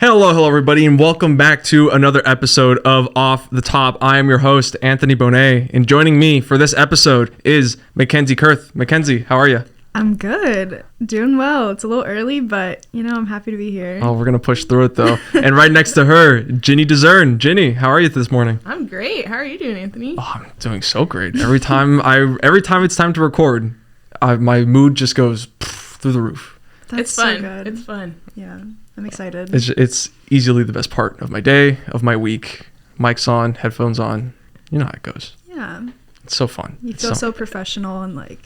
Hello, everybody, and welcome back to another episode of Off the Top. I am your host, Anthony Bonet, and joining me for this episode is Mackenzie Kurth. Mackenzie, how are you? I'm good. Doing well. It's a little early, but, I'm happy to be here. Oh, we're going to push through it, though. And right next to her, Ginny Dezern. Ginny, how are you this morning? I'm great. How are you doing, Anthony? Oh, I'm doing so great. Every time it's time to record, my mood just goes through the roof. It's fun. So good. It's fun. Yeah, I'm excited. It's easily the best part of my day, of my week. Mic's on, headphones on. You know how it goes. Yeah. It's so fun. You feel so professional and,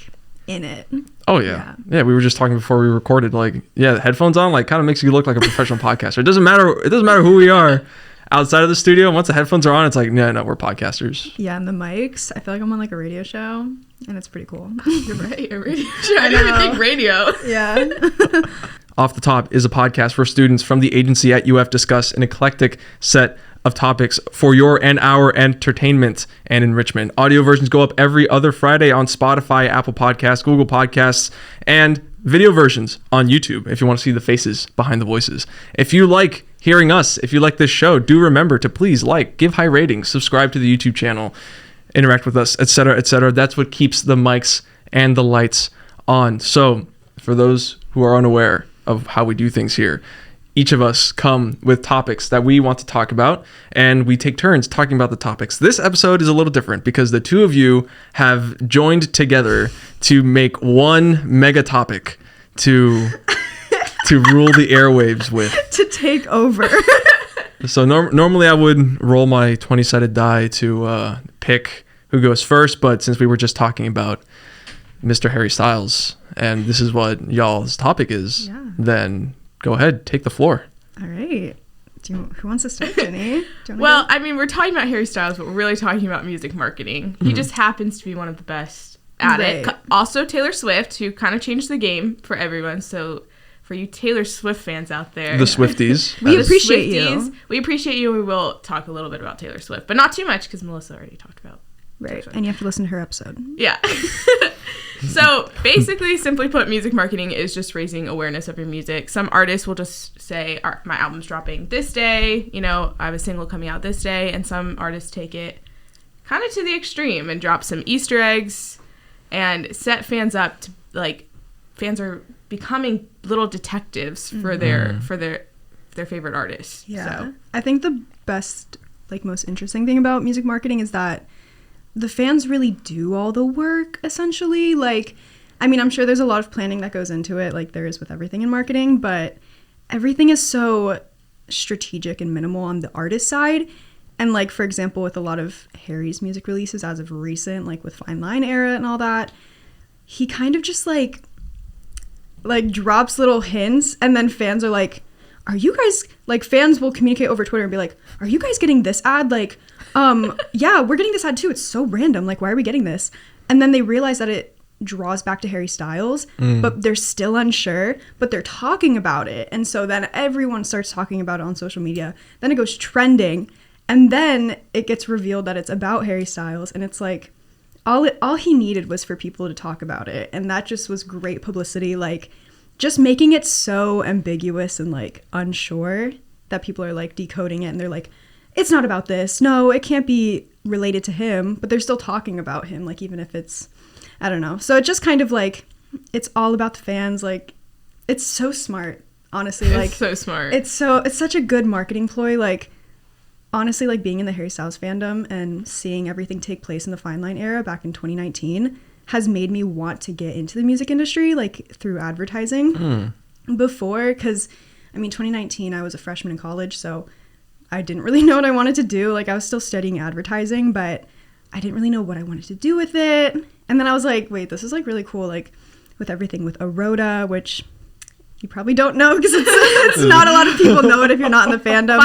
in it. Oh, yeah. Yeah, we were just talking before we recorded, the headphones on, kind of makes you look like a professional podcaster. It doesn't matter who we are outside of the studio. Once the headphones are on, it's no, we're podcasters. Yeah, and the mics, I feel like I'm on, a radio show, and it's pretty cool. You're right, a radio show. I didn't even think radio. Yeah. Off the Top is a podcast where students from the agency at UF discuss an eclectic set of topics for your and our entertainment and enrichment. Audio versions go up every other Friday on Spotify, Apple Podcasts, Google Podcasts, and video versions on YouTube if you want to see the faces behind the voices. If you like hearing us, if you like this show, do remember to please give high ratings, subscribe to the YouTube channel, interact with us, etc., etc. That's what keeps the mics and the lights on. So for those who are unaware of how we do things here, each of us come with topics that we want to talk about, and we take turns talking about the topics. This episode is a little different because the two of you have joined together to make one mega topic to rule the airwaves with. To take over. So normally I would roll my 20-sided die to pick who goes first, but since we were just talking about Mr. Harry Styles, and this is what y'all's topic is, then go ahead, take the floor. All right. Who wants to start, Ginny? Well, we're talking about Harry Styles, but we're really talking about music marketing. He just happens to be one of the best at it. Also, Taylor Swift, who kind of changed the game for everyone. So, for you Taylor Swift fans out there, the Swifties, we appreciate you. We appreciate you. We will talk a little bit about Taylor Swift, but not too much because Melissa already talked about. Right, and you have to listen to her episode. Yeah. So basically, simply put, music marketing is just raising awareness of your music. Some artists will just say, my album's dropping this day, I have a single coming out this day, and some artists take it kind of to the extreme and drop some Easter eggs and set fans up to, fans are becoming little detectives for their favorite artists. Yeah. So. I think the best, most interesting thing about music marketing is that the fans really do all the work, essentially. I'm sure there's a lot of planning that goes into it, like there is with everything in marketing, but everything is so strategic and minimal on the artist side. And, for example, with a lot of Harry's music releases as of recent, with Fine Line Era and all that, he kind of just, drops little hints, and then fans are like, are you guys, fans will communicate over Twitter and be like, are you guys getting this ad? Yeah, we're getting this ad too. It's so random. Why are we getting this? And then they realize that it draws back to Harry Styles, but they're still unsure, but they're talking about it. And so then everyone starts talking about it on social media. Then it goes trending. And then it gets revealed that it's about Harry Styles. And it's all he needed was for people to talk about it. And that just was great publicity. Just making it so ambiguous and unsure that people are decoding it. And they're like, it's not about this. No, it can't be related to him, but they're still talking about him, even if it's, I don't know. So it just kind of it's all about the fans. It's so smart, honestly. It's so smart. It's such a good marketing ploy. Honestly, being in the Harry Styles fandom and seeing everything take place in the Fine Line Era back in 2019 has made me want to get into the music industry, through advertising before. Because, 2019, I was a freshman in college, so I didn't really know what I wanted to do. I was still studying advertising, but I didn't really know what I wanted to do with it. And then I was like, wait, this is really cool. With everything with Aroda, which you probably don't know because it's not a lot of people know it if you're not in the fandom.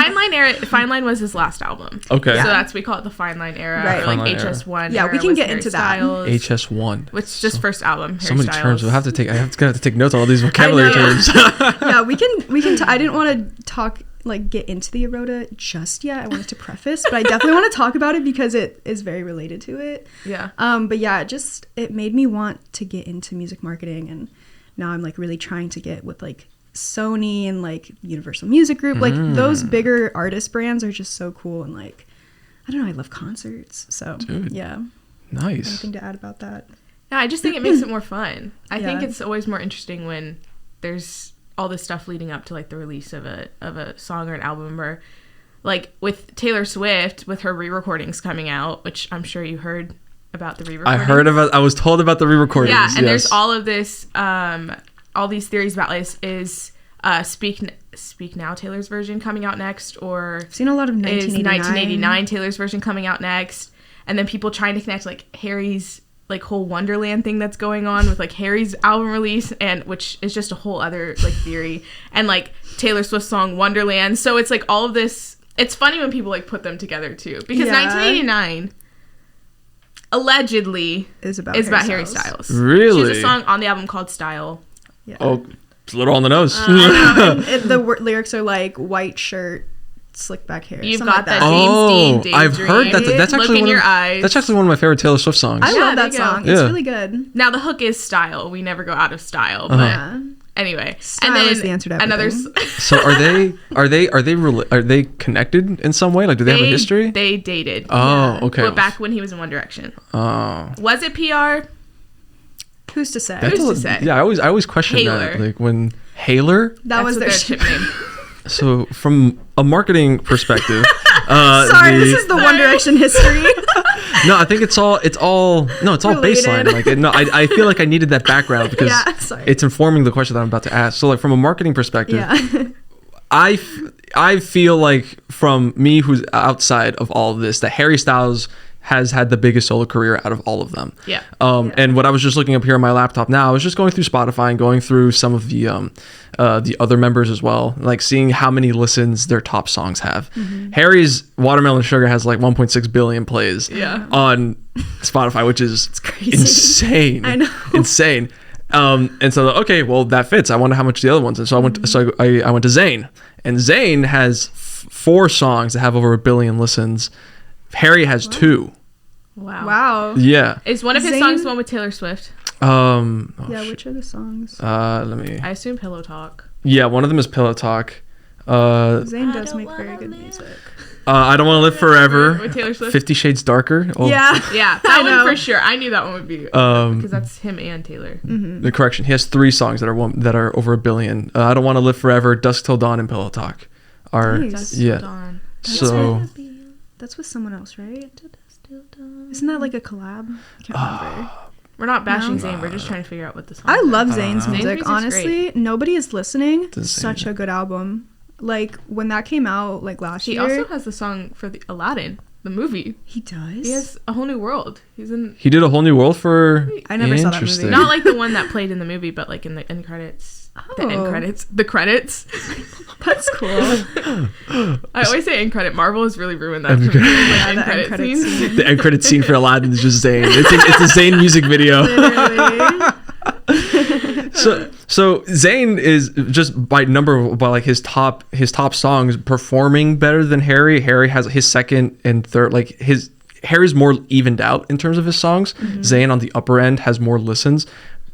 Fine Line was his last album. Okay. Yeah. So we call it the Fine Line Era. Right. Or HS1. Yeah, we can get into that. HS1. Which is just first album. So many terms. I have to take notes on all these vocabulary terms. Yeah, we can. I didn't want to talk get into the Aroda just yet. I wanted to preface, but I definitely want to talk about it because it is very related to it. Yeah. But yeah, it made me want to get into music marketing, and now I'm really trying to get with Sony and like Universal Music Group, like those bigger artist brands are just so cool. And like, I don't know, I love concerts. So Dude, yeah. Nice. Anything to add about that? Yeah, I just think it makes it more fun. I think Yeah. it's always more interesting when there's all this stuff leading up to like the release of a song or an album, or like with Taylor Swift with her re-recordings coming out, which I'm sure you heard about the re-recordings. I was told about the re-recordings. Yeah, and yes. there's all of this, all these theories about like, is Speak Now Taylor's version coming out next, or I've seen a lot of is 1989. 1989 Taylor's version coming out next, and then people trying to connect like Harry's like whole Wonderland thing that's going on with like Harry's album release, and which is just a whole other like theory, and like Taylor Swift's song Wonderland. So it's like all of this. It's funny when people like put them together too, because 1989 allegedly is about Harry Styles. Really? She has a song on the album called Style. Yeah. Oh, it's a little on the nose. The lyrics are like white shirt, slick back hair. You've something got like that Oh, James Dean I've heard that. daydream. That's actually Look in one your of, eyes. That's actually one of my favorite Taylor Swift songs. I Yeah, love there that you go. song. Yeah. It's really good. Now the hook is Style. We never go out of style, but Yeah. anyway. Style and then is the answer to another. everything. So are they connected in some way? Like, do they have a history? They dated. Oh, okay. But back when he was in One Direction. Oh, Was it PR? Who's to say? Who's to say? Yeah, I always question Haler. that. Like when Haler. That was That's their what chip name. So from a marketing perspective, Sorry, this is the One Direction history. no, I think it's all Related. baseline. Like, no, I feel like I needed that background because Yeah, sorry. it's informing the question that I'm about to ask. So, like, from a marketing perspective, Yeah. I feel like from me who's outside of all of this, that Harry Styles has had the biggest solo career out of all of them. Yeah. And what I was just looking up here on my laptop now, I was just going through Spotify and going through some of the other members as well, like seeing how many listens their top songs have. Harry's Watermelon Sugar has like 1.6 billion plays on Spotify, which is crazy. insane. I know. Insane. And so, okay, well, that fits. I wonder how much the other ones. And so I went to Zayn, and Zayn has 4 songs that have over 1 billion listens. Harry has 2. Wow. Yeah. Is one of his Zayn- songs the one with Taylor Swift? Yeah, which are the songs? Let me. I assume Pillow Talk. Yeah, one of them is Pillow Talk. Zayn does make very good music. I Don't Want to Live Forever. With Taylor Swift? 50 Shades Darker. Oh, Yeah. Yeah, I that one know. for sure. I knew that one would be because that's him and Taylor. The correction. He has 3 songs that are over 1 billion. I Don't Want to Live Forever, Dusk Till Dawn, and Pillow Talk. Are Nice. Dusk yeah. Till Dawn. So That's with someone else, right? Isn't that like a collab? I can't remember. We're not bashing No. Zayn. We're just trying to figure out what the song I is. love Zayn's Zayn's music. music's Honestly, Nobody Is Listening. Zayn. Such a good album. Like when that came out, like last He year. also has the song for the Aladdin, the movie. He does. He has A Whole New World. He's in he did A Whole New World for. I never saw that movie. Interesting. not like the one that played in the movie, but like in the end credits. The end Oh. credits. The credits. That's cool. I always say end credit. Marvel has really ruined that. End for me, credit. like, Yeah, end the credit end credit scene. scene. The end credit scene for Aladdin is just Zayn. It's a Zayn music video. Literally. So Zayn is just by like his top songs performing better than Harry. Harry has his second and third, like Harry's more evened out in terms of his songs. Zayn on the upper end has more listens,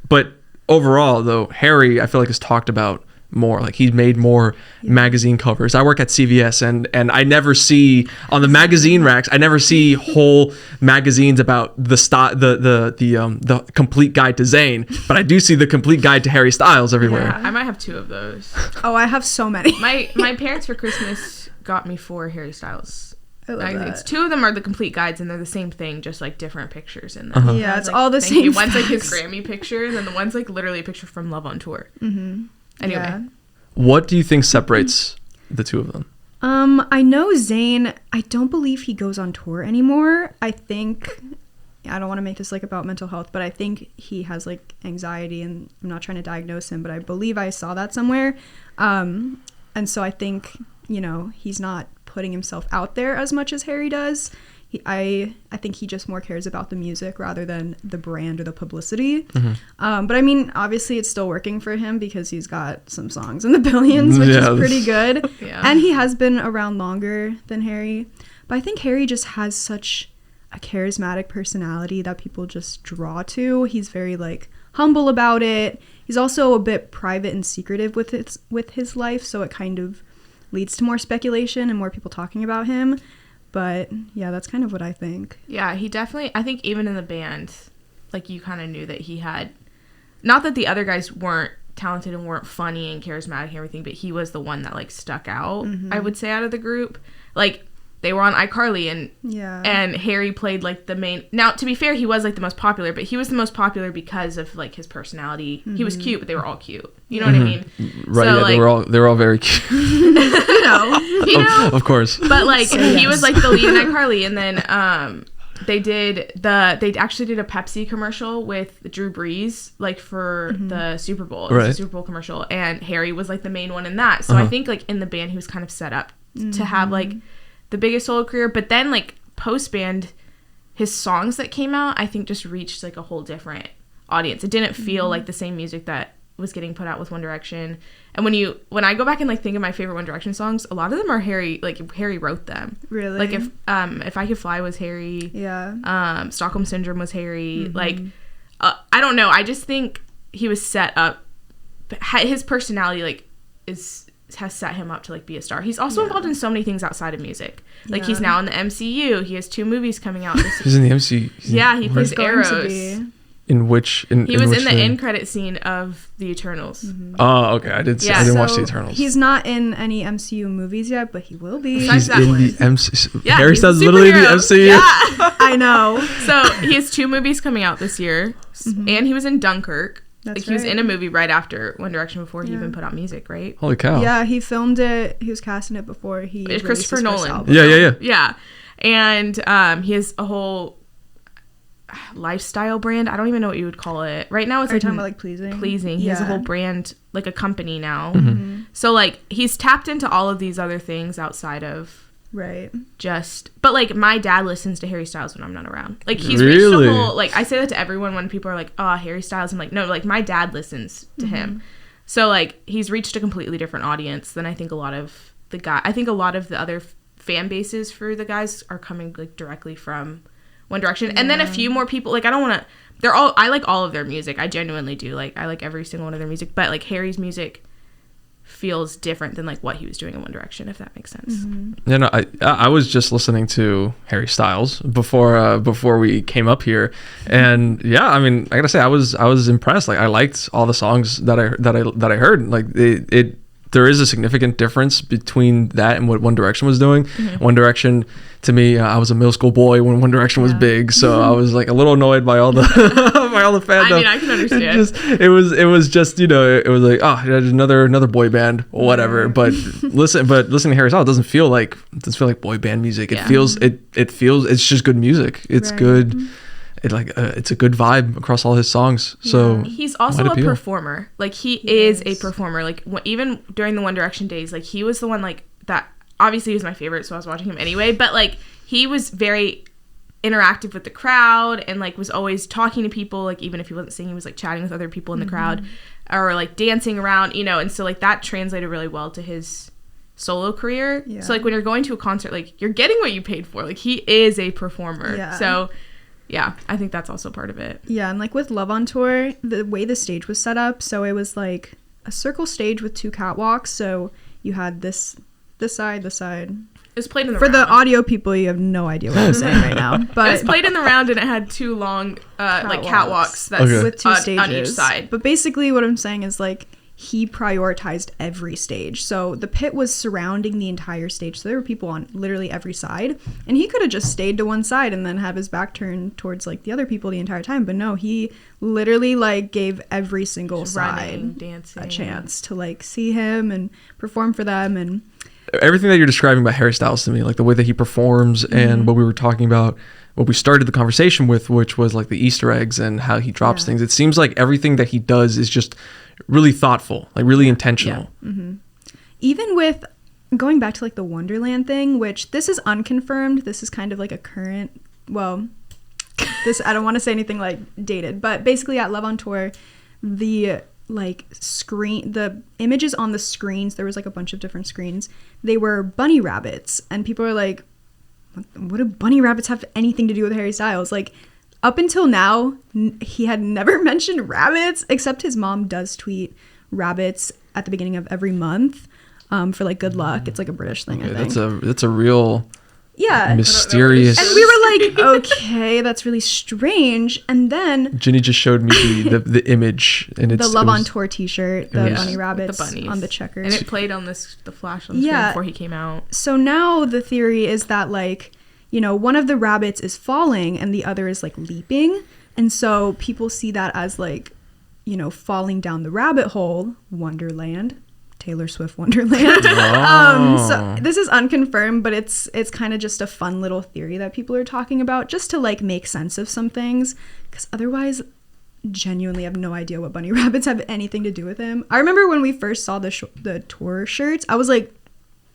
but overall though, Harry I feel like is talked about more. Like he's made more magazine covers. I work at CVS and I never see on the magazine racks. I never see whole magazines about the complete guide to Zayn, but I do see the complete guide to Harry Styles everywhere. Yeah, I might have 2 of those. Oh, I have so many. My parents for Christmas got me 4 Harry Styles I love magazines. that. 2 of them are the complete guides, and they're the same thing, just like different pictures in them. Yeah, I it's was all the thank you. same One's like his facts. Grammy picture, and then the one's like literally a picture from Love on Tour. Anyway, Yeah. What do you think separates the two of them? I know Zayn, I don't believe he goes on tour anymore. I think, I don't want to make this like about mental health, but I think he has like anxiety, and I'm not trying to diagnose him, but I believe I saw that somewhere. And so I think, he's not putting himself out there as much as Harry does. I think he just more cares about the music rather than the brand or the publicity. But I mean, obviously it's still working for him because he's got some songs in the billions, which is pretty good. Yeah. And he has been around longer than Harry. But I think Harry just has such a charismatic personality that people just draw to. He's very like humble about it. He's also a bit private and secretive with his life, so it kind of leads to more speculation and more people talking about him. But yeah, that's kind of what I think. Yeah, he definitely, I think even in the band, like, you kind of knew that he had, not that the other guys weren't talented and weren't funny and charismatic and everything, but he was the one that, like, stuck out, I would say, out of the group. Like, they were on iCarly, and Harry played, like, the main... Now, to be fair, he was, like, the most popular, but he was the most popular because of, like, his personality. He was cute, but they were all cute. You know what I mean? Right, so, yeah, like, they were all very cute. you know? Of course. But, like, he was, like, the lead in iCarly, and then, they actually did a Pepsi commercial with Drew Brees, like, for the Super Bowl. It was a Super Bowl commercial, and Harry was, like, the main one in that. So I think, like, in the band, he was kind of set up to have, like, the biggest solo career. But then, like, post-band, his songs that came out, I think, just reached, like, a whole different audience. It didn't feel like the same music that was getting put out with One Direction. And when I go back and, like, think of my favorite One Direction songs, a lot of them are Harry. Like, Harry wrote them. Really? Like, if I Could Fly was Harry. Yeah. Stockholm Syndrome was Harry. Like, I don't know. I just think he was set up. His personality, like, has set him up to, like, be a star. He's also involved in so many things outside of music. Like, he's now in the MCU. He has 2 movies coming out. He's in the MCU. Yeah, he plays Arrows. In which? He was in the end credit scene of The Eternals. Oh, okay. I didn't watch The Eternals. He's not in any MCU movies yet, but he will be. He's in the MCU. Yeah, Harry Styles is literally in the MCU. Yeah. I know. So he has 2 movies coming out this year, and he was in Dunkirk. That's He was in a movie right after One Direction before he even put out music, right? Holy cow. Yeah, he filmed it. He was casting it before he It's released Christopher his first Nolan. album. Yeah. And he has a whole lifestyle brand. I don't even know what you would call it. Right now it's Are you like talking about, like, pleasing? Pleasing. He has a whole brand, like a company now. Mm-hmm. So, like, he's tapped into all of these other things outside of Right. but, like, my dad listens to Harry Styles when I'm not around. Like, he's Really? reached a whole, like, I say that to everyone when people are like, oh, Harry Styles. I'm like, no, like, my dad listens to him. So, like, he's reached a completely different audience than I think a lot of the other fan bases for the guys are coming, like, directly from One Direction. And then a few more people, like, I like all of their music. I genuinely do. Like, I like every single one of their music. But, like, Harry's music feels different than, like, what he was doing in One Direction, if that makes sense. Yeah, no, I was just listening to Harry Styles before we came up here, and yeah, I mean, I gotta say, I was impressed. Like, I liked all the songs that I heard. Like, there is a significant difference between that and what One Direction was doing. One Direction, to me, I was a middle school boy when One Direction was big, so I was, like, a little annoyed by all the fandom. I mean, I can understand. It was just, you know, it was like, oh, another boy band, whatever. But listening to Harry Styles, it doesn't feel like boy band music. It feels it's just good music. It's good. It's a good vibe across all his songs. So he's also a performer. Like, he is a performer. Like, even during the One Direction days, like, he was the one, like, that obviously he was my favorite, so I was watching him anyway, but, like, he was very interactive with the crowd and, like, was always talking to people. Like, even if he wasn't singing, he was, like, chatting with other people in the crowd or, like, dancing around, you know. And so, like, that translated really well to his solo career. So, like, when you're going to a concert, like, you're getting what you paid for. Like, he is a performer. So yeah, I think that's also part of it. Yeah, and, like, with Love on Tour, the way the stage was set up, so it was, like, a circle stage with 2 catwalks. So you had this side. It was played in the round. For the audio people, you have no idea what I'm saying right now. But it was played in the round, and it had 2 long, like, catwalks with 2 stages on each side. But basically, what I'm saying is, like, he prioritized every stage. So the pit was surrounding the entire stage. So there were people on literally every side. And he could have just stayed to one side and then have his back turned towards, like, the other people the entire time. But no, he literally, like, gave every single side a chance to, like, see him and perform for them. And everything that you're describing about Harry Styles to me, like the way that he performs and what we were talking about, what we started the conversation with, which was, like, the Easter eggs and how he drops things. It seems like everything that he does is just really thoughtful, like, really intentional. Even with going back to, like, the Wonderland thing, which this is unconfirmed. This is kind of like a current, well, this, I don't want to say anything, like, dated, but basically at Love on Tour, the, like, the images on the screens, there was, like, a bunch of different screens, they were bunny rabbits, and people are like, what do bunny rabbits have anything to do with Harry Styles? Like, up until now, he had never mentioned rabbits, except his mom does tweet rabbits at the beginning of every month for like good luck. It's like a British thing, I think. That's a real mysterious. And we were like, okay, that's really strange. And then Ginny just showed me the image, and it's the Love on Tour T-shirt, the bunny rabbits the bunnies on the checkers, and it played on the flash on the screen before he came out. So now the theory is that like, you know, one of the rabbits is falling and the other is like leaping, and so people see that as like, you know, falling down the rabbit hole, Wonderland. Taylor Swift Wonderland. So this is unconfirmed, but it's kind of just a fun little theory that people are talking about just to like make sense of some things, because otherwise genuinely have no idea what bunny rabbits have anything to do with him. I remember when we first saw the tour shirts, I was like,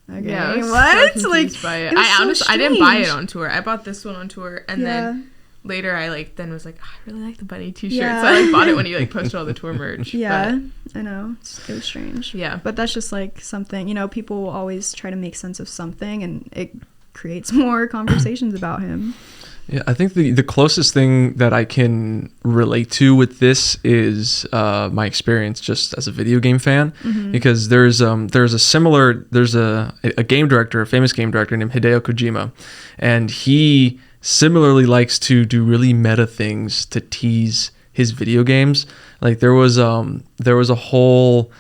okay, yeah, what? So like by it. I didn't buy it on tour. I bought this one on tour, and Yeah. then later I was like, oh, I really like the bunny t-shirt. So I like bought it when you like posted all the tour merch. Yeah, I know. It was strange. Yeah. But that's just like something, you know, people will always try to make sense of something, and it creates more conversations about him. Yeah, I think the closest thing that I can relate to with this is my experience just as a video game fan, because there's a game director, a famous game director named Hideo Kojima, and he similarly likes to do really meta things to tease his video games. Like there was a whole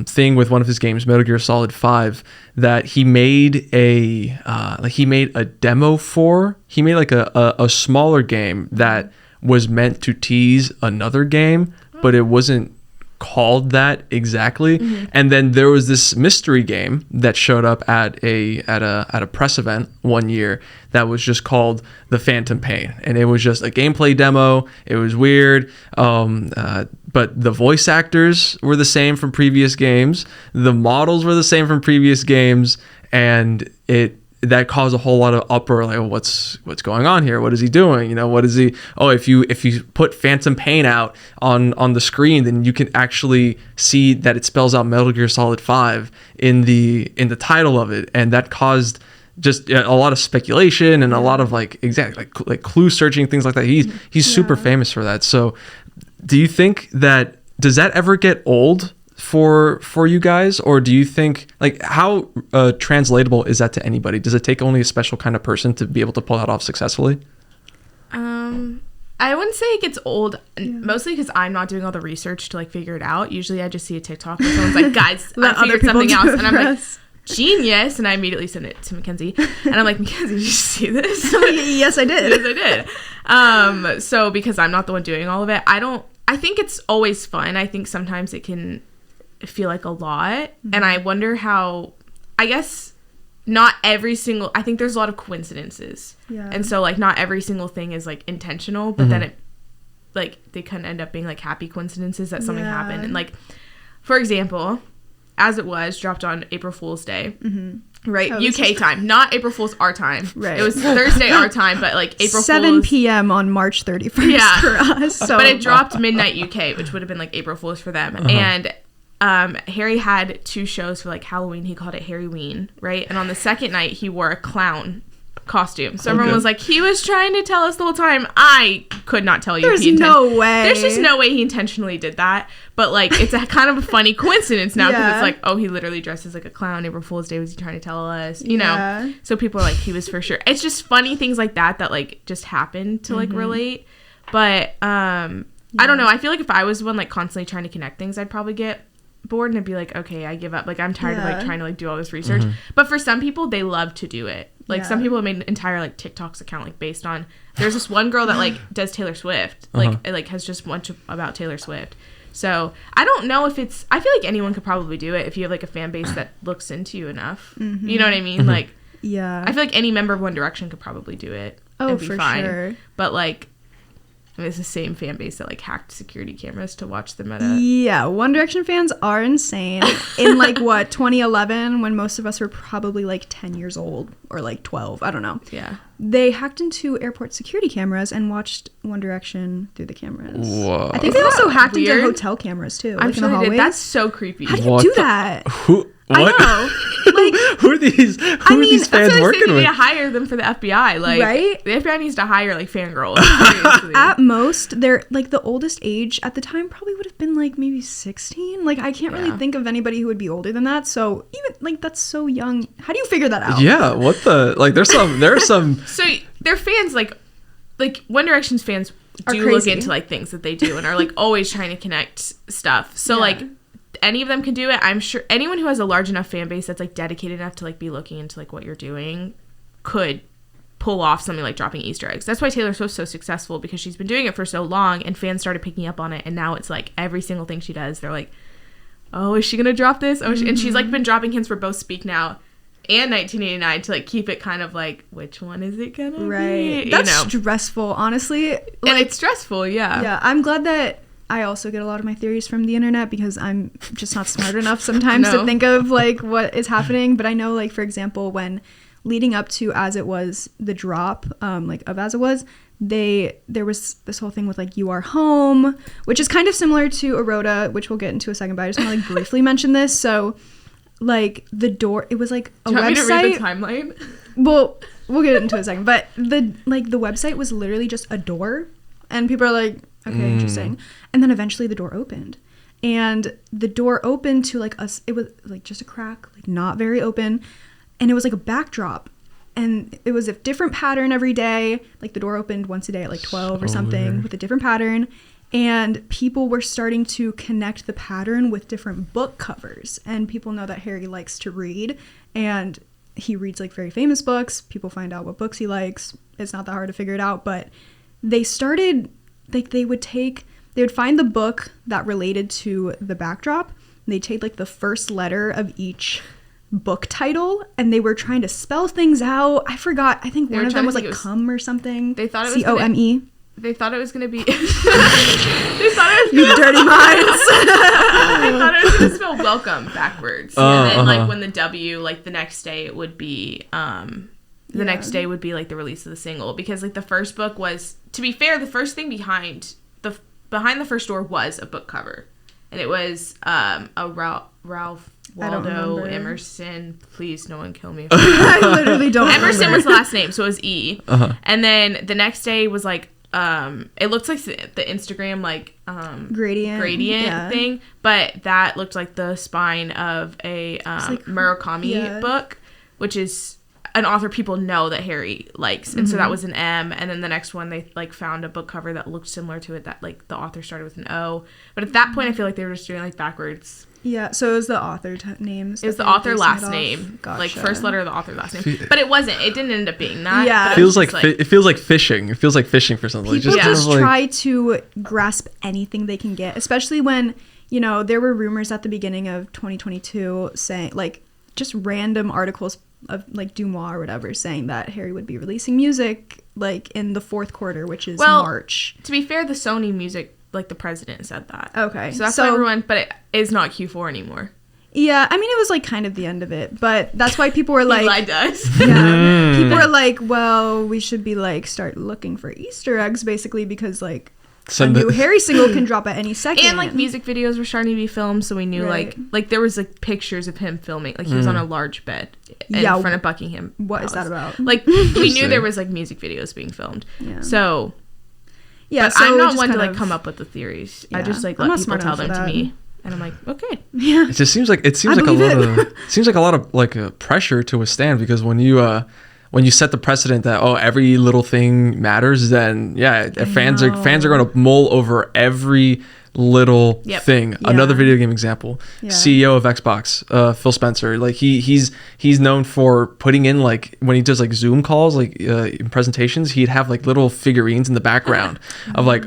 thing with one of his games, Metal Gear Solid 5, that he made a demo for. He made like a smaller game that was meant to tease another game, but it wasn't called that exactly. And then there was this mystery game that showed up at a press event one year that was just called The Phantom Pain, and it was just a gameplay demo. It was weird, but the voice actors were the same from previous games, the models were the same from previous games, and that caused a whole lot of uproar, like, what's going on here? What is he doing? You know, what is he? Oh, if you put Phantom Pain out on the screen, then you can actually see that it spells out Metal Gear Solid 5 in the title of it, and that caused just a lot of speculation and a lot of like clue searching, things like that. He's super famous for that. So, do you think does that ever get old for you guys, or do you think, like, how translatable is that to anybody? Does it take only a special kind of person to be able to pull that off successfully? I wouldn't say it gets old, mostly because I'm not doing all the research to like figure it out. Usually I just see a TikTok and someone's like, guys, I figured something else, and I'm like, genius, and I immediately send it to Mackenzie, and I'm like, Mackenzie, did you see this? Yes, I did. Yes, I did. So because I'm not the one doing all of it, I think it's always fun. I think sometimes it can feel like a lot, and I wonder how, I guess not every single, I think there's a lot of coincidences, and so like not every single thing is like intentional, but then it like they kind of end up being like happy coincidences that something happened. And like, for example, As It Was dropped on April Fool's Day, right? UK time, not April Fool's our time. Right. It was Thursday our time, but like April 7 p.m. on March 31st for us. So. But it dropped midnight UK, which would have been like April Fool's for them. And Harry had 2 shows for like Halloween. He called it Harryween, right? And on the second night, he wore a clown costume. So everyone was like, he was trying to tell us the whole time. I could not tell you. There's no way. There's just no way he intentionally did that. But like, it's a kind of a funny coincidence now, because it's like, oh, he literally dresses like a clown. April Fool's Day, was he trying to tell us? You know? So people are like, he was for sure. It's just funny things like that like just happen to like relate. But I don't know. I feel like if I was the one like constantly trying to connect things, I'd probably get bored and I'd be like, okay, I give up. Like, I'm tired of like trying to like do all this research. But for some people, they love to do it. Like some people have made an entire like TikToks account like based on, there's this one girl that like does Taylor Swift, like has just much about Taylor Swift. So I don't know if it's, I feel like anyone could probably do it if you have like a fan base that looks into you enough. You know what I mean? Like, I feel like any member of One Direction could probably do it. Oh, for sure. But like, I mean, it's the same fan base that like hacked security cameras to watch them at a... Yeah, One Direction fans are insane. In like, what, 2011, when most of us were probably like 10 years old or like 12, I don't know. Yeah. They hacked into airport security cameras and watched One Direction through the cameras. Whoa. I think they also hacked into hotel cameras too. I'm like sure in the they did. hallways. That's so creepy. How do you do that? What? I know. Like, who are these mean, fans That's what I working said, you need with? to hire them for the FBI. Like, Right? the FBI needs to hire like fangirls. Seriously. at most, they're like the oldest age at the time probably would have been like maybe 16. Like, I can't really Yeah. think of anybody who would be older than that. So even like that's so young. How do you figure that out? Yeah, what the like? There are some. So their fans like One Direction's fans Are do look crazy. into like things that they do and are like always trying to connect stuff. So Yeah. like any of them can do it. I'm sure anyone who has a large enough fan base that's like dedicated enough to like be looking into like what you're doing could pull off something like dropping Easter eggs. That's why Taylor Swift's so successful, because she's been doing it for so long and fans started picking up on it, and now it's like every single thing she does, they're like, oh, is she gonna drop this? Oh, and she's like been dropping hints for both Speak Now and 1989 to like keep it kind of like, which one is it gonna Right. be? That's stressful, honestly. And Like, it's stressful, yeah. yeah, I'm glad that I also get a lot of my theories from the internet, because I'm just not smart enough sometimes to No. think of like what is happening. But I know, like, for example, when leading up to As It Was, the drop like of As It Was, there was this whole thing with like You Are Home, which is kind of similar to Eroda, which we'll get into a second, but I just want to like briefly mention this. So like the door, it was like a Do you want me to read website. the timeline? Well, we'll get into it in a second, but the website was literally just a door, and people are like, okay, interesting. And then eventually the door opened, and the door opened to like us. It was like just a crack, like not very open, and it was like a backdrop, and it was a different pattern every day. Like the door opened once a day at like 12 or something weird. with a different pattern. And people were starting to connect the pattern with different book covers. And people know that Harry likes to read, and he reads like very famous books. People find out what books he likes. It's not that hard to figure it out, but they started, like, they would find the book that related to the backdrop, and they'd take like the first letter of each book title, and they were trying to spell things out. I forgot. I think They one were of trying them to was think like it was- cum or something. They thought it was COME. They thought it was gonna be. They thought it was. You dirty minds. I thought it was gonna spell welcome backwards, and then like uh-huh. when the W, like the next day, it would be the next day would be like the release of the single, because like the first book was, to be fair, the first thing behind the first door was a book cover, and it was a Ralph I don't Waldo remember. Emerson. Please, no one kill me. I literally don't Emerson remember. was the last name, so it was E. Uh-huh. And then the next day was like it looked like the Instagram like Gradient yeah. thing, but that looked like the spine of a like- Murakami yeah. book, which is an author people know that Harry likes, and so that was an M. And then the next one, they like found a book cover that looked similar to it, that like the author started with an O. But at that point, I feel like they were just doing like backwards. Yeah, so it was the author names. It was that the they were author basing last it off. name, like Gotcha. first letter of the author last name. But it wasn't. It didn't end up being that. Yeah. but It Feels was like just, it feels like fishing. It feels like fishing for something. People kind just of like- try to grasp anything they can get, especially when, you know, there were rumors at the beginning of 2022 saying, like, just random articles of, like, Dumois or whatever saying that Harry would be releasing music, like, in the fourth quarter, which is March. To be fair, the Sony music, like the president said that. Okay. So that's why everyone, but it is not Q4 anymore. Yeah, I mean, it was, like, kind of the end of it, but that's why people were like... He lied to us. Yeah, people are like, well, we should be, like, start looking for Easter eggs, basically, because, like, a new Harry single can drop at any second. And like music videos were starting to be filmed, so we knew Right. like there was like pictures of him filming, like he was on a large bed in Yeah, front of Buckingham. what is that Palace. about? Like we knew there was like music videos being filmed. Yeah. So Yeah, but so I'm we not just one to kind like of- come up with the theories. I Yeah. just like I'm let not people smart tell enough them for to that. me, and I'm like, okay. Yeah. It just seems like I a lot believe of seems like a lot of like pressure to withstand, because when you set the precedent that every little thing matters, then fans are going to mull over every little Yep. thing. Yeah. Another video game example, Yeah. CEO of Xbox, Phil Spencer, like he's known for putting in, like, when he does like Zoom calls, like in presentations, he'd have like little figurines in the background of like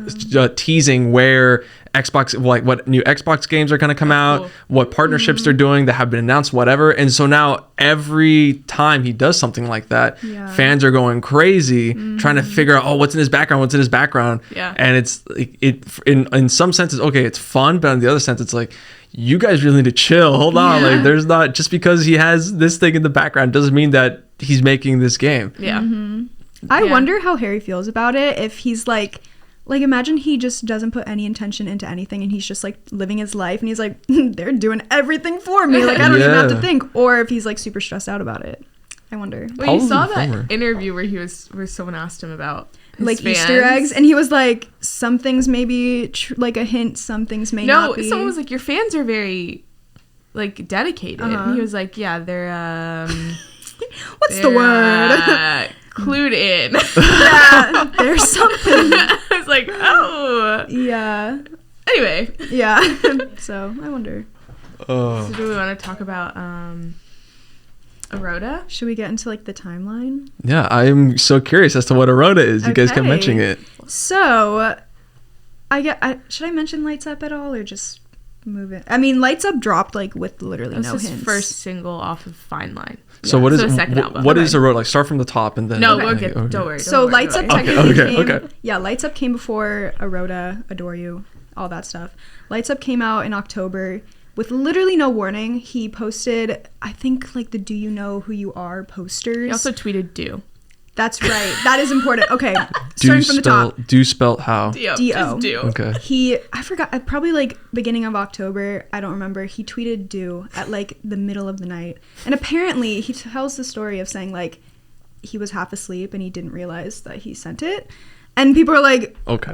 teasing where Xbox, like what new Xbox games are going to come out, cool. what partnerships they're doing that have been announced, whatever. And so now every time he does something like that, Yeah. fans are going crazy trying to figure out, what's in his background. Yeah. And it's like, in some senses, okay, it's fun, but in the other sense, it's like, you guys really need to chill. Hold on. Yeah. Like, there's not, just because he has this thing in the background doesn't mean that he's making this game. Yeah. I Yeah. wonder how Harry feels about it, if he's like like, imagine he just doesn't put any intention into anything and he's just like living his life and he's like, they're doing everything for me. Like, I don't even have to think. Or if he's like super stressed out about it. I wonder. Well, you saw that interview where where someone asked him about his like fans. Easter eggs, and he was like, some things may be like a hint, some things may not be. No, someone was like, your fans are very like dedicated. And he was like, yeah, they're what's the word? Clued in. Yeah, there's something. I was like, oh. Yeah. Anyway. Yeah. So I wonder. So do we want to talk about Aroda? Should we get into like the timeline? Yeah, I'm so curious as to what Aroda is. You guys kept mentioning it. So should I mention Lights Up at all or just move it? I mean, Lights Up dropped like with literally no hints. This is first single off of Fine Line. So what is the second album? What is Aroda? Like, start from the top and then. No, we'll get. Don't worry. So Lights Up technically came. Okay. Yeah, Lights Up came before Aroda, Adore You, all that stuff. Lights Up came out in October with literally no warning. He posted, I think, like the "Do You Know Who You Are" posters. He also tweeted "Do." That's right. That is important. Okay, starting from the top. Do spelt how? D-O. D-O. Do. Okay. I forgot, probably like beginning of October, I don't remember, he tweeted "Do" at like the middle of the night. And apparently he tells the story of saying like he was half asleep and he didn't realize that he sent it. And people are like, okay,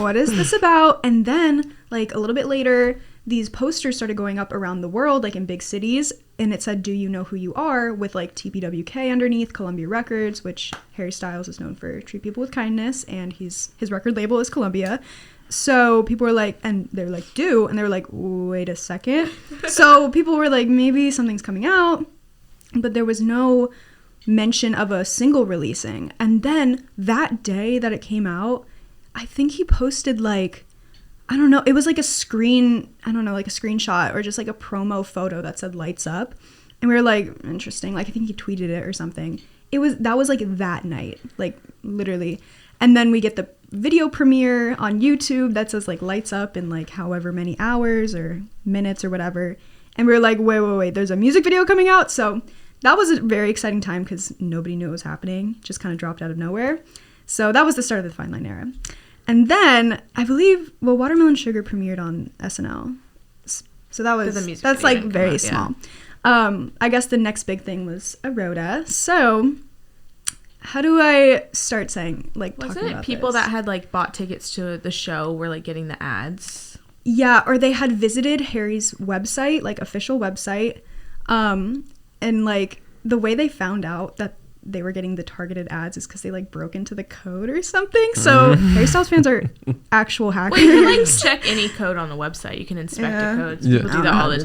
what is this about? And then like a little bit later, these posters started going up around the world, like in big cities, and it said, "Do You Know Who You Are?" with like TPWK underneath, Columbia Records, which Harry Styles is known for Treat People with Kindness, and his record label is Columbia. So people were like, and they're like, "Do," and they were like, wait a second. So people were like, maybe something's coming out, but there was no mention of a single releasing. And then that day that it came out, I think he posted like, I don't know, it was like a screenshot or just like a promo photo that said "Lights Up." And we were like, interesting. Like, I think he tweeted it or something. That was like that night, like literally. And then we get the video premiere on YouTube that says like "Lights Up" in like however many hours or minutes or whatever. And we were like, wait, there's a music video coming out. So that was a very exciting time because nobody knew it was happening. Just kind of dropped out of nowhere. So that was the start of the Fine Line era. And then I believe, Watermelon Sugar premiered on SNL. So that's like very small. Yeah. I guess the next big thing was Aroda. So how do I start saying, like, wasn't talking it about people this? that had like bought tickets to the show were like getting the ads? Yeah, or they had visited Harry's website, like official website. And like the way they found out that they were getting the targeted ads is because they like broke into the code or something. So Harry Styles fans are actual hackers. Well, you can like check any code on the website. You can inspect the codes. People do that all the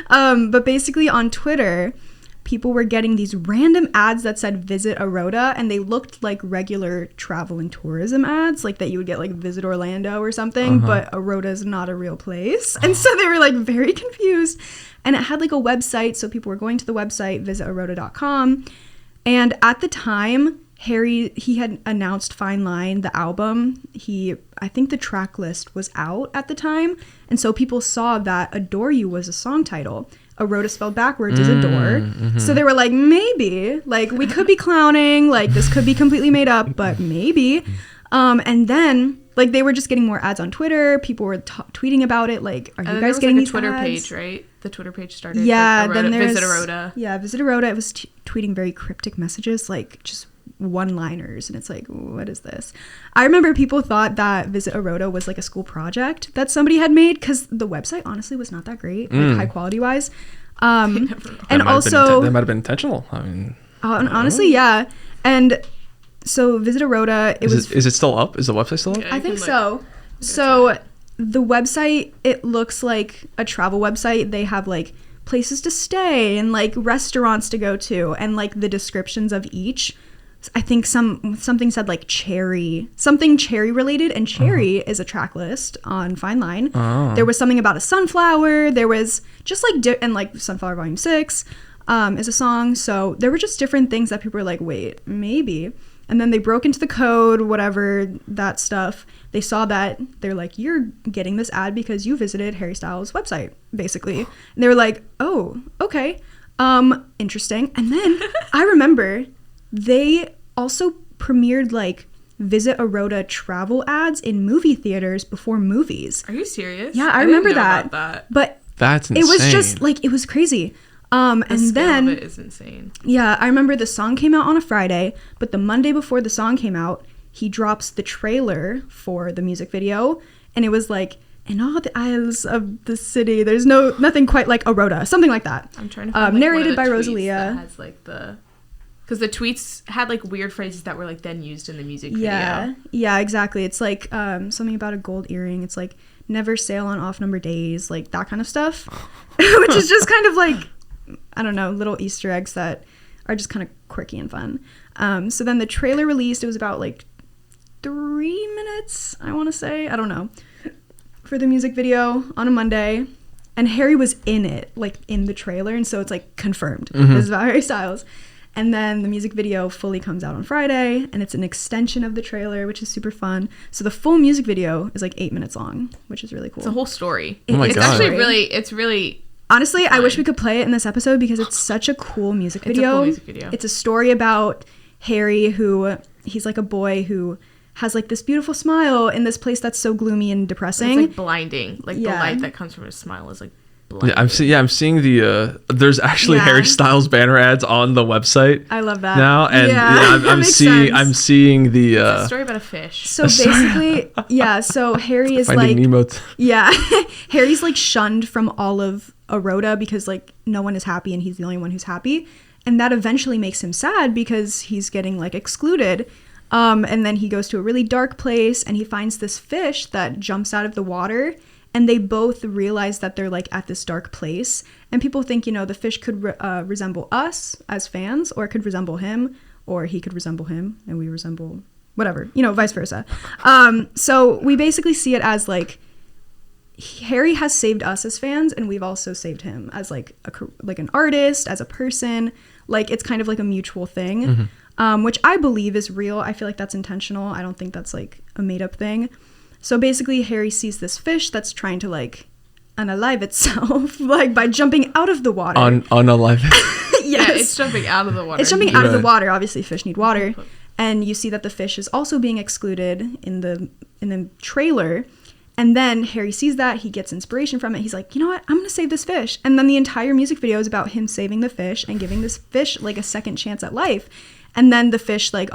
time. But basically on Twitter, people were getting these random ads that said "Visit Aroda," and they looked like regular travel and tourism ads, like that you would get like "Visit Orlando" or something, but Aroda is not a real place. And so they were like very confused. And it had like a website, so people were going to the website, visitaroda.com. And at the time, he had announced Fine Line, the album. I think the track list was out at the time. And so people saw that Adore You was a song title. Aroda spelled backwards is Adore. Mm-hmm. So they were like, maybe, like, we could be clowning, like, this could be completely made up, but maybe. And then, like, they were just getting more ads on Twitter. People were tweeting about it, like, are you guys getting these Twitter ads? page, right? The Twitter page started. Yeah, like, then there's Visit Aroda. Yeah, Visit Aroda. It was tweeting very cryptic messages, like just one-liners, and it's like, what is this? I remember people thought that Visit Aroda was like a school project that somebody had made because the website honestly was not that great, like high quality wise. And also that might have been intentional. I mean, honestly, yeah. And so Visit Aroda, is it still up? Is the website still up? Yeah, I think so. So the website, it looks like a travel website. They have like places to stay and like restaurants to go to, and like the descriptions of each. I think something said like something cherry related, and cherry is a track list on Fine Line. There was something about a sunflower. There was just like and like Sunflower Volume 6 is a song. So there were just different things that people were like, wait, maybe. And then they broke into the code, whatever, that stuff. They saw that. They're like, you're getting this ad because you visited Harry Styles' website, basically. And they were like, oh, okay. Interesting. And then I remember they also premiered like Visit Aroda travel ads in movie theaters before movies. Are you serious? Yeah, I remember didn't know that. about that. But That's insane. it was just like, it was crazy. The And scale then of it is insane. yeah, I remember the song came out on a Friday, but the Monday before the song came out, he drops the trailer for the music video, and it was like, in all the aisles of the city, there's nothing quite like Aroda, something like that. I'm trying to find, like, narrated one by of the tweets Rosalia. that has like the, because the tweets had like weird phrases that were like then used in the music video. Yeah, exactly. It's like something about a gold earring. It's like never sail on off number days, like that kind of stuff, which is just kind of like, I don't know, little Easter eggs that are just kind of quirky and fun. So then the trailer released. It was about like 3 minutes, I want to say. I don't know. For the music video on a Monday. And Harry was in it, like in the trailer. And so it's like confirmed. Mm-hmm. This is about Harry Styles. And then the music video fully comes out on Friday. And it's an extension of the trailer, which is super fun. So the full music video is like 8 minutes long, which is really cool. It's a whole story. Oh my It's God. actually really Honestly, I wish fun. we could play it in this episode because it's such a cool music video. It's a cool music video. It's a story about Harry he's like a boy who has like this beautiful smile in this place that's so gloomy and depressing. It's like blinding. Like Yeah. the light that comes from his smile is like blinding. Yeah, I'm seeing the there's actually Yeah. Harry Styles banner ads on the website I love that. now, and that I'm makes seeing sense. I'm seeing the It's a story about a fish. So basically, yeah, so Harry is Finding like Nemo. yeah, Harry's like shunned from all of Aroda because like no one is happy and he's the only one who's happy. And that eventually makes him sad because he's getting like excluded. And then he goes to a really dark place and he finds this fish that jumps out of the water. And they both realize that they're like at this dark place. And people think, you know, the fish could resemble us as fans, or it could resemble him, or he could resemble him and we resemble whatever, you know, vice versa. So we basically see it as like Harry has saved us as fans, and we've also saved him as like an artist, as a person. Like it's kind of like a mutual thing, which I believe is real. I feel like that's intentional. I don't think that's like a made up thing. So basically, Harry sees this fish that's trying to like unalive itself, like by jumping out of the water. Unalive. Yes. Yeah, it's jumping out of the water. It's jumping out of the Right. water. Obviously, fish need water, and you see that the fish is also being excluded in the trailer. And then Harry sees that, he gets inspiration from it. He's like, you know what? I'm gonna save this fish. And then the entire music video is about him saving the fish and giving this fish like a second chance at life. And then the fish like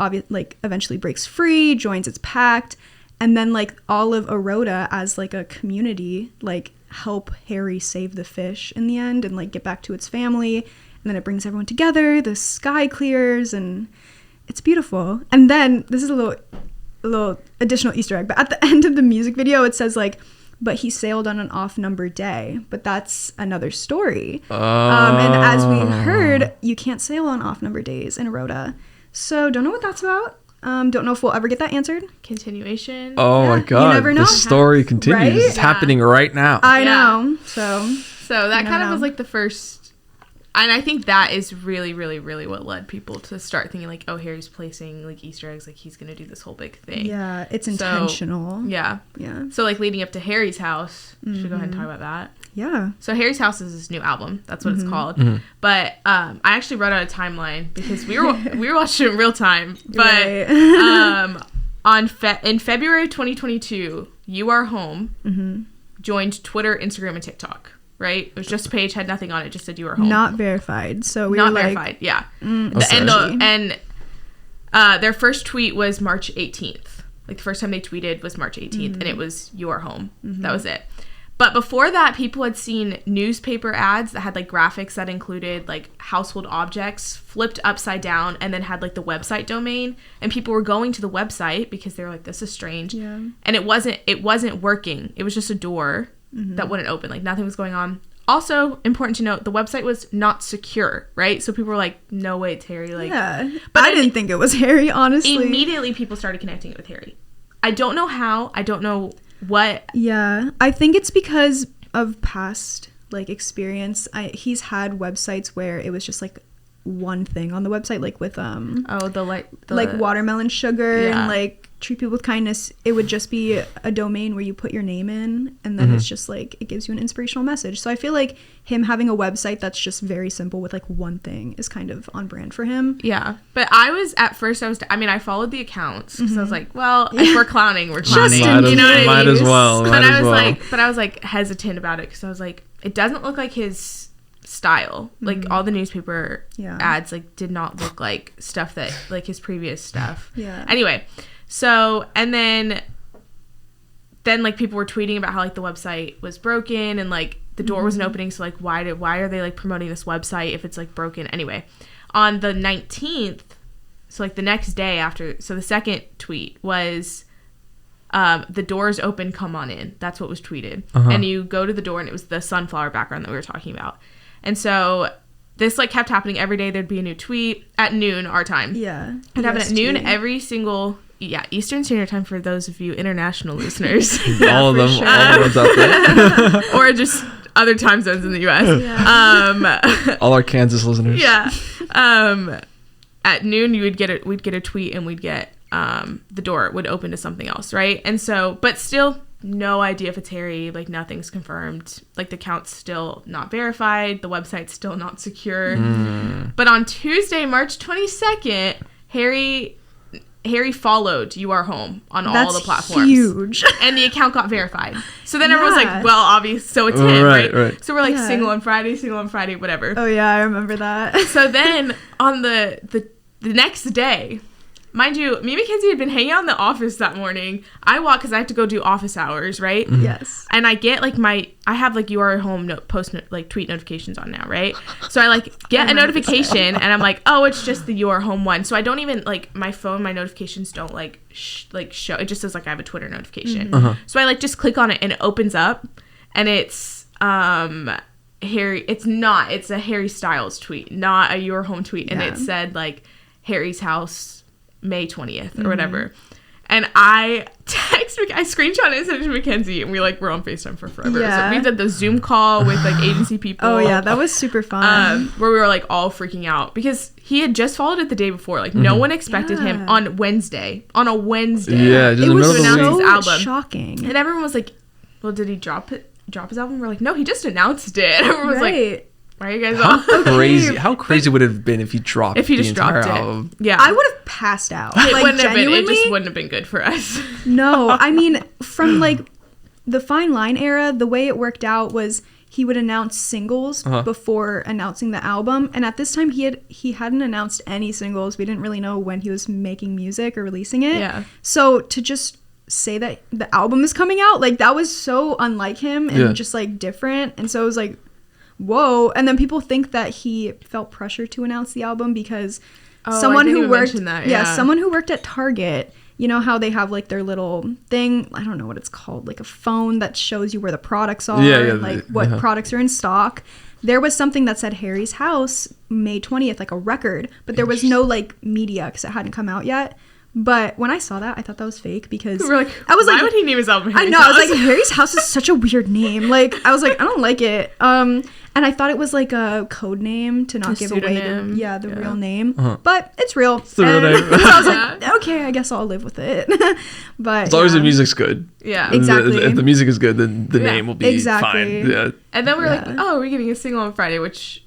eventually breaks free, joins its pack, and then like all of Aroda as like a community like help Harry save the fish in the end and like get back to its family. And then it brings everyone together. The sky clears and it's beautiful. And then this is a little additional Easter egg, but at the end of the music video it says like, but he sailed on an off number day, but that's another story. And as we heard, you can't sail on off number days in Aroda, so don't know what that's about. Don't know if we'll ever get that answered. Continuation. Oh my Yeah, you God! never know. The story continues. Right? It's happening right now. I Yeah. know. So So that No, kind of no. was like the first, and I think that is really, really, really what led people to start thinking like, oh, Harry's placing like Easter eggs, like he's gonna do this whole big thing. yeah, it's So, intentional. Yeah. Yeah. So like leading up to Harry's house, should we go ahead and talk about that? Yeah. So Harry's House is his new album. That's what it's called. Mm-hmm. But I actually wrote out a timeline because we were watching it in real time. But Right. in February 2022, You Are Home joined Twitter, Instagram, and TikTok. Right? It was just a page, had nothing on it, just said You Are Home. Not verified. So we Not were like, verified. Yeah. sketchy. Their first tweet was March 18th. Like the first time they tweeted was March 18th, and it was You Are Home. That was it. But before that, people had seen newspaper ads that had like graphics that included like household objects flipped upside down and then had like the website domain, and people were going to the website because they were like, this is strange. Yeah. And it wasn't working. It was just a door that wouldn't open. Like nothing was going on. Also, important to note, the website was not secure, right? So people were like, no way, it's Harry. Like, yeah. but I didn't think it was Harry, honestly. immediately people started connecting it with Harry. I don't know how. I don't know what. Yeah, I think it's because of past like experience. He's had websites where it was just like one thing on the website, like with the watermelon sugar Yeah. and like treat people with kindness. It would just be a domain where you put your name in, and then it's just like it gives you an inspirational message. So I feel like him having a website that's just very simple with like one thing is kind of on brand for him. Yeah, but I followed the accounts because I was like, well, if we're clowning, we're clowning. You know what I mean? Might as well. But I was like hesitant about it because I was like, it doesn't look like his style. Like all the newspaper ads like did not look like stuff that like his previous stuff. Yeah. Anyway, so and then like people were tweeting about how like the website was broken and like the door wasn't opening, so like why are they like promoting this website if it's like broken? Anyway, on the 19th, so like the next day after, so the second tweet was the door's open, come on in. That's what was tweeted. And you go to the door and it was the sunflower background that we were talking about. And so this like kept happening every day. There'd be a new tweet at noon our time. Yeah. It'd happen at noon every single Eastern Standard Time for those of you international listeners. All of them, all the ones out there. Or just other time zones in the US. Yeah. All our Kansas listeners. Yeah. At noon we'd get a tweet and we'd get the door would open to something else, right? And so, but still no idea if it's Harry, like nothing's confirmed, like the account's still not verified, the website's still not secure. But on Tuesday, March 22nd, Harry followed You Are Home on all the platforms. Huge. And the account got verified. So then everyone's like, well, obvious, so it's him, right? So we're like, single on Friday, whatever. Oh yeah, I remember that. So then on the next day, mind you, me and Mackenzie had been hanging out in the office that morning. I walk because I have to go do office hours, right? Yes. And I get like I have like You Are Home tweet notifications on now, right? So I like get a notification and I'm like, oh, it's just the You Are Home one. So I don't even like my phone, my notifications don't like show. It just says like I have a Twitter notification. So I like just click on it and it opens up and it's Harry. It's a Harry Styles tweet, not a You Are Home tweet. And it said like Harry's house May 20th or whatever. And I screenshot it and sent it to Mackenzie and we like were on FaceTime for forever. So we did the Zoom call with like agency people. Oh yeah, that was super fun. Where we were like all freaking out because he had just followed it the day before. Like no one expected him on a Wednesday. Yeah, just it was the so his album. shocking. And everyone was like, well, did he drop his album? We're like, no, he just announced it. And everyone was like, why are you guys all crazy? How crazy would it have been if he dropped the entire dropped album? Yeah, I would have passed out. It Like, wouldn't have been. It genuinely? just wouldn't have been good for us. No, I mean, from like the Fine Line era, the way it worked out was he would announce singles before announcing the album, and at this time he hadn't announced any singles. We didn't really know when he was making music or releasing it. Yeah. So to just say that the album is coming out, like that was so unlike him and just like different, and so it was like, whoa. And then people think that he felt pressure to announce the album because someone who worked at Target, you know how they have like their little thing, I don't know what it's called, like a phone that shows you where the products are, like what products are in stock. There was something that said Harry's house May 20th, like a record, but there was no like media because it hadn't come out yet. But when I saw that, I thought that was fake because we're like, I was why like, would he name his album Harry's I know, House? I was like, Harry's house is such a weird name. Like, I was like, I don't like it. And I thought it was like a code name to not give away the real name. But it's real. It's the real name. So I was like, okay, I guess I'll live with it. But as long as the music's good. Yeah. Exactly. If the music is good, then the name will be fine. Yeah. And then we're like, oh, we're giving a single on Friday, which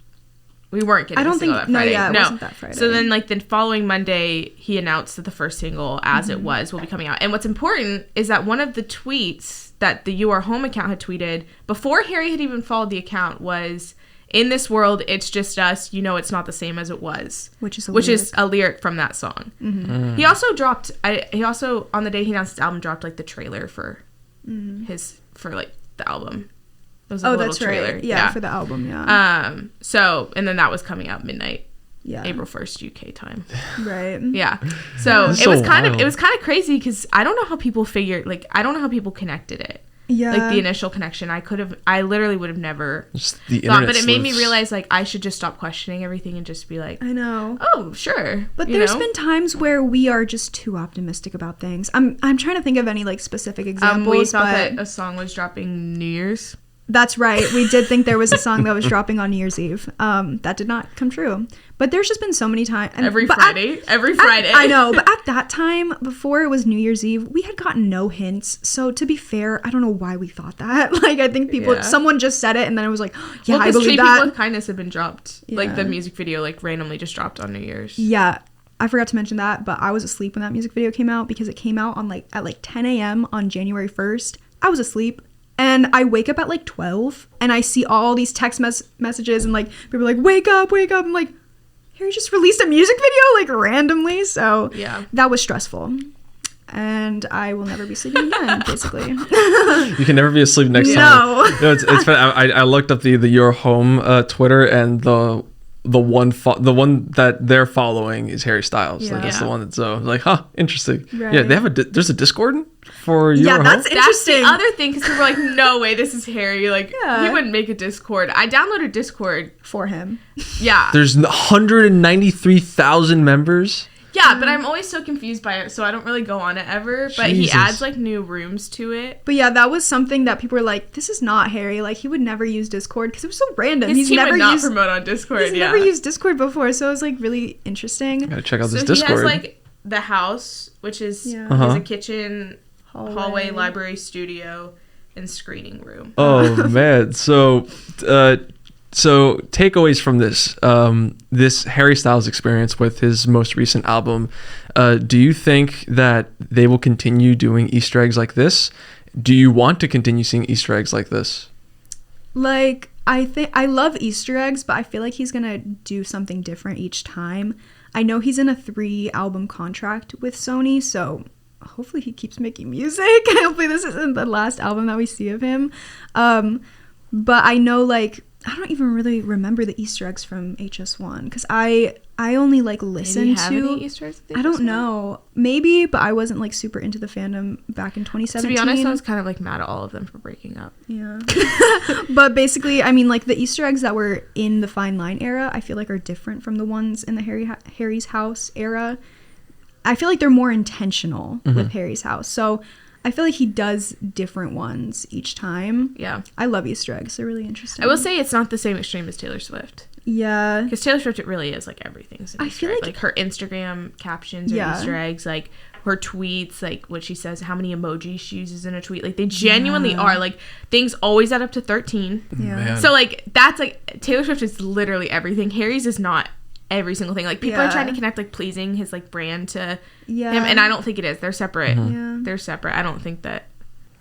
we weren't getting a single that Friday. It wasn't that Friday. So then like the following Monday, he announced that the first single, As It Was, will be coming out. And what's important is that one of the tweets that the You Are Home account had tweeted before Harry had even followed the account was, in this world, it's just us. You know, it's not the same as it was. Which is a lyric from that song. He also dropped, on the day he announced his album, dropped like the trailer for the album. It was a little trailer. Right. Yeah, for the album, yeah. So, and then that was coming out midnight. Yeah. April 1st UK time. Right. Yeah. So it was kind of crazy because I don't know how people connected it. Yeah. Like the initial connection. I literally would have never thought, but it made me realize like I should just stop questioning everything and just be like, I know. Oh, sure. But there's been times where we are just too optimistic about things. I'm trying to think of any like specific examples. We thought that a song was dropping New Year's. That's right. We did think there was a song that was dropping on New Year's Eve. That did not come true. But there's just been so many times. Every Friday. I know. But at that time, before it was New Year's Eve, we had gotten no hints. So to be fair, I don't know why we thought that. Like, I think someone just said it and then it was like, yeah, I believe that. People with Kindness have been dropped. Yeah. Like, the music video, like, randomly just dropped on New Year's. Yeah. I forgot to mention that, but I was asleep when that music video came out because it came out on at 10 a.m. on January 1st. I was asleep. And I wake up at 12 and I see all these text messages and people are like, wake up. I'm like, Harry just released a music video randomly. So yeah, that was stressful. And I will never be sleeping again, basically. You can never be asleep next time. No, it's funny. I looked up the Your Home Twitter, and the one that they're following is Harry Styles. Yeah. That's the one that's interesting. Right. Yeah, they have there's a Discord for Your Home. That's interesting. That's the other thing, because people were like, no way, this is Harry. He wouldn't make a Discord. I downloaded Discord for him. Yeah. There's 193,000 members. Yeah, but I'm always so confused by it, so I don't really go on it ever. But Jesus. He adds new rooms to it. But yeah, that was something that people were like, this is not Harry. He would never use Discord because it was so random. His team would not promote on Discord. He's never used Discord before, so it was really interesting. I gotta check out this Discord. He has the house, which is has a kitchen, hallway, library, studio, and screening room. Oh man, so takeaways from this Harry Styles experience with his most recent album, do you think that they will continue doing Easter eggs like this? Do you want to continue seeing Easter eggs like this? I love Easter eggs, but I feel like he's gonna do something different each time. I know he's in a 3-album contract with Sony, so hopefully he keeps making music. Hopefully this isn't the last album that we see of him. But I know I don't even really remember the Easter eggs from HS1 because I only listened to. Any Easter eggs I don't know, maybe, but I wasn't super into the fandom back in 2017. To be honest, I was kind of mad at all of them for breaking up. Yeah, but basically, I mean, the Easter eggs that were in the Fine Line era, I feel are different from the ones in the Harry's House era. I feel they're more intentional with Harry's House, so I feel he does different ones each time. Yeah. I love Easter eggs. They're really interesting. I will say it's not the same extreme as Taylor Swift. Yeah. Because Taylor Swift, it really is everything's an Easter egg. Her Instagram captions are Easter eggs. Her tweets, what she says, how many emojis she uses in a tweet. They genuinely are. Things always add up to 13. Yeah. Man. So, that's, Taylor Swift is literally everything. Harry's is not every single thing. People are trying to connect pleasing his brand to him, and I don't think it is. They're separate. Yeah. They're separate. I don't think that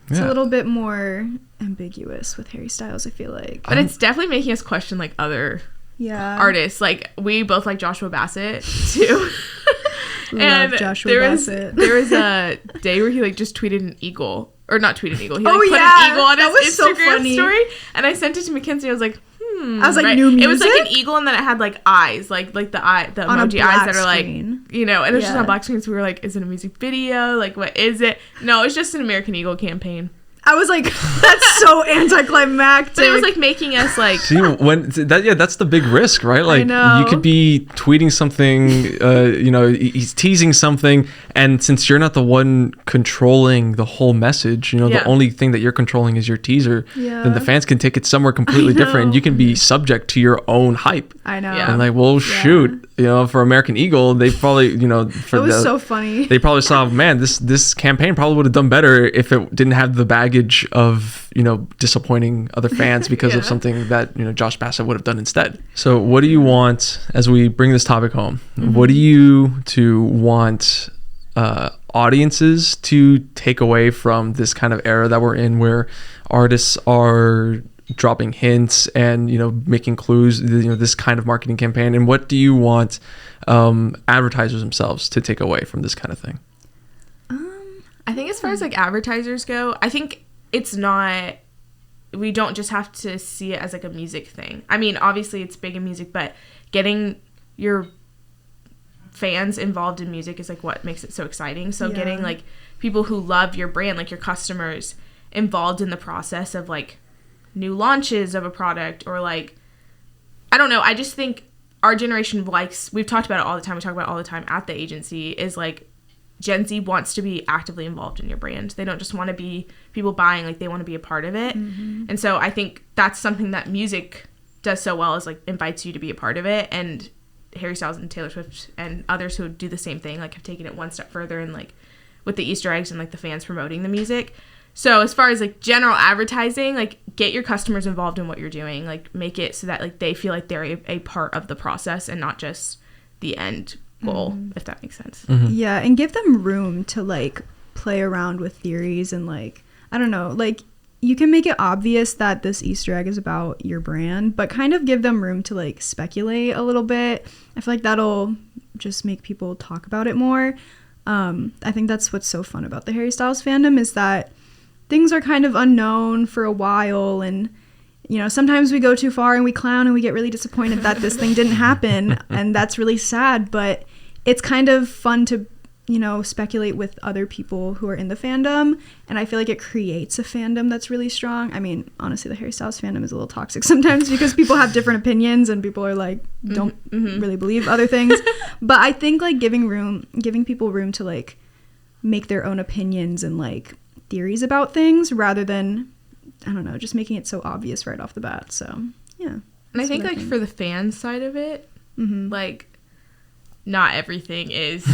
it's a little bit more ambiguous with Harry Styles, I feel but it's definitely making us question other artists. We both like Joshua Bassett too. And Joshua Bassett. There was a day where he just tweeted an eagle, or not tweeted an eagle. He put an eagle on his Instagram story, and I sent it to Mackenzie. I was like, I was new music? It was an eagle, and then it had eyes, the emoji eyes that are screen. And it's just on black screen. So we were is it a music video? What is it? No, it's just an American Eagle campaign. I was that's so anticlimactic. But it was making us See, that's the big risk, right? I know. You could be tweeting something, he's teasing something, and since you're not the one controlling the whole message, the only thing that you're controlling is your teaser, then the fans can take it somewhere completely different, and you can be subject to your own hype. I know. And shoot, for American Eagle, they probably, for it was so funny. They probably saw, man, this campaign probably would have done better if it didn't have the baggage of disappointing other fans because of something that Josh Bassett would have done instead. So what do you want, as we bring this topic home, what do you want audiences to take away from this kind of era that we're in, where artists are dropping hints and making clues, this kind of marketing campaign? And what do you want advertisers themselves to take away from this kind of thing? I think as far as advertisers go, I think it's not, we don't just have to see it as a music thing. I mean, obviously it's big in music, but getting your fans involved in music is what makes it so exciting. So getting people who love your brand, your customers, involved in the process of new launches of a product, or I don't know. I just think our generation we've talked about it all the time. We talk about it all the time at the agency, is Gen Z wants to be actively involved in your brand. They don't just want to be people buying, like they want to be a part of it. And so I think that's something that music does so well, is like invites you to be a part of it. And Harry Styles and Taylor Swift and others who do the same thing, like have taken it one step further, and like with the Easter eggs and like the fans promoting the music. So as far as like general advertising, like get your customers involved in what you're doing, like make it so that like they feel like they're a part of the process and not just the end goal, if that makes sense. Yeah, and give them room to like play around with theories, and like, I don't know, like you can make it obvious that this Easter egg is about your brand, but kind of give them room to like speculate a little bit. I feel like that'll just make people talk about it more. I think that's what's so fun about the Harry Styles fandom, is that things are kind of unknown for a while, and you know, sometimes we go too far and we clown and we get really disappointed that this thing didn't happen, and that's really sad, but it's kind of fun to, you know, speculate with other people who are in the fandom, and I feel like it creates a fandom that's really strong. I mean, honestly, the Harry Styles fandom is a little toxic sometimes because people have different opinions and people are like, don't really believe other things. But I think like giving people room to like make their own opinions and like theories about things, rather than, I don't know, just making it so obvious right off the bat. So yeah. And I think like for the fan side of it, like not everything is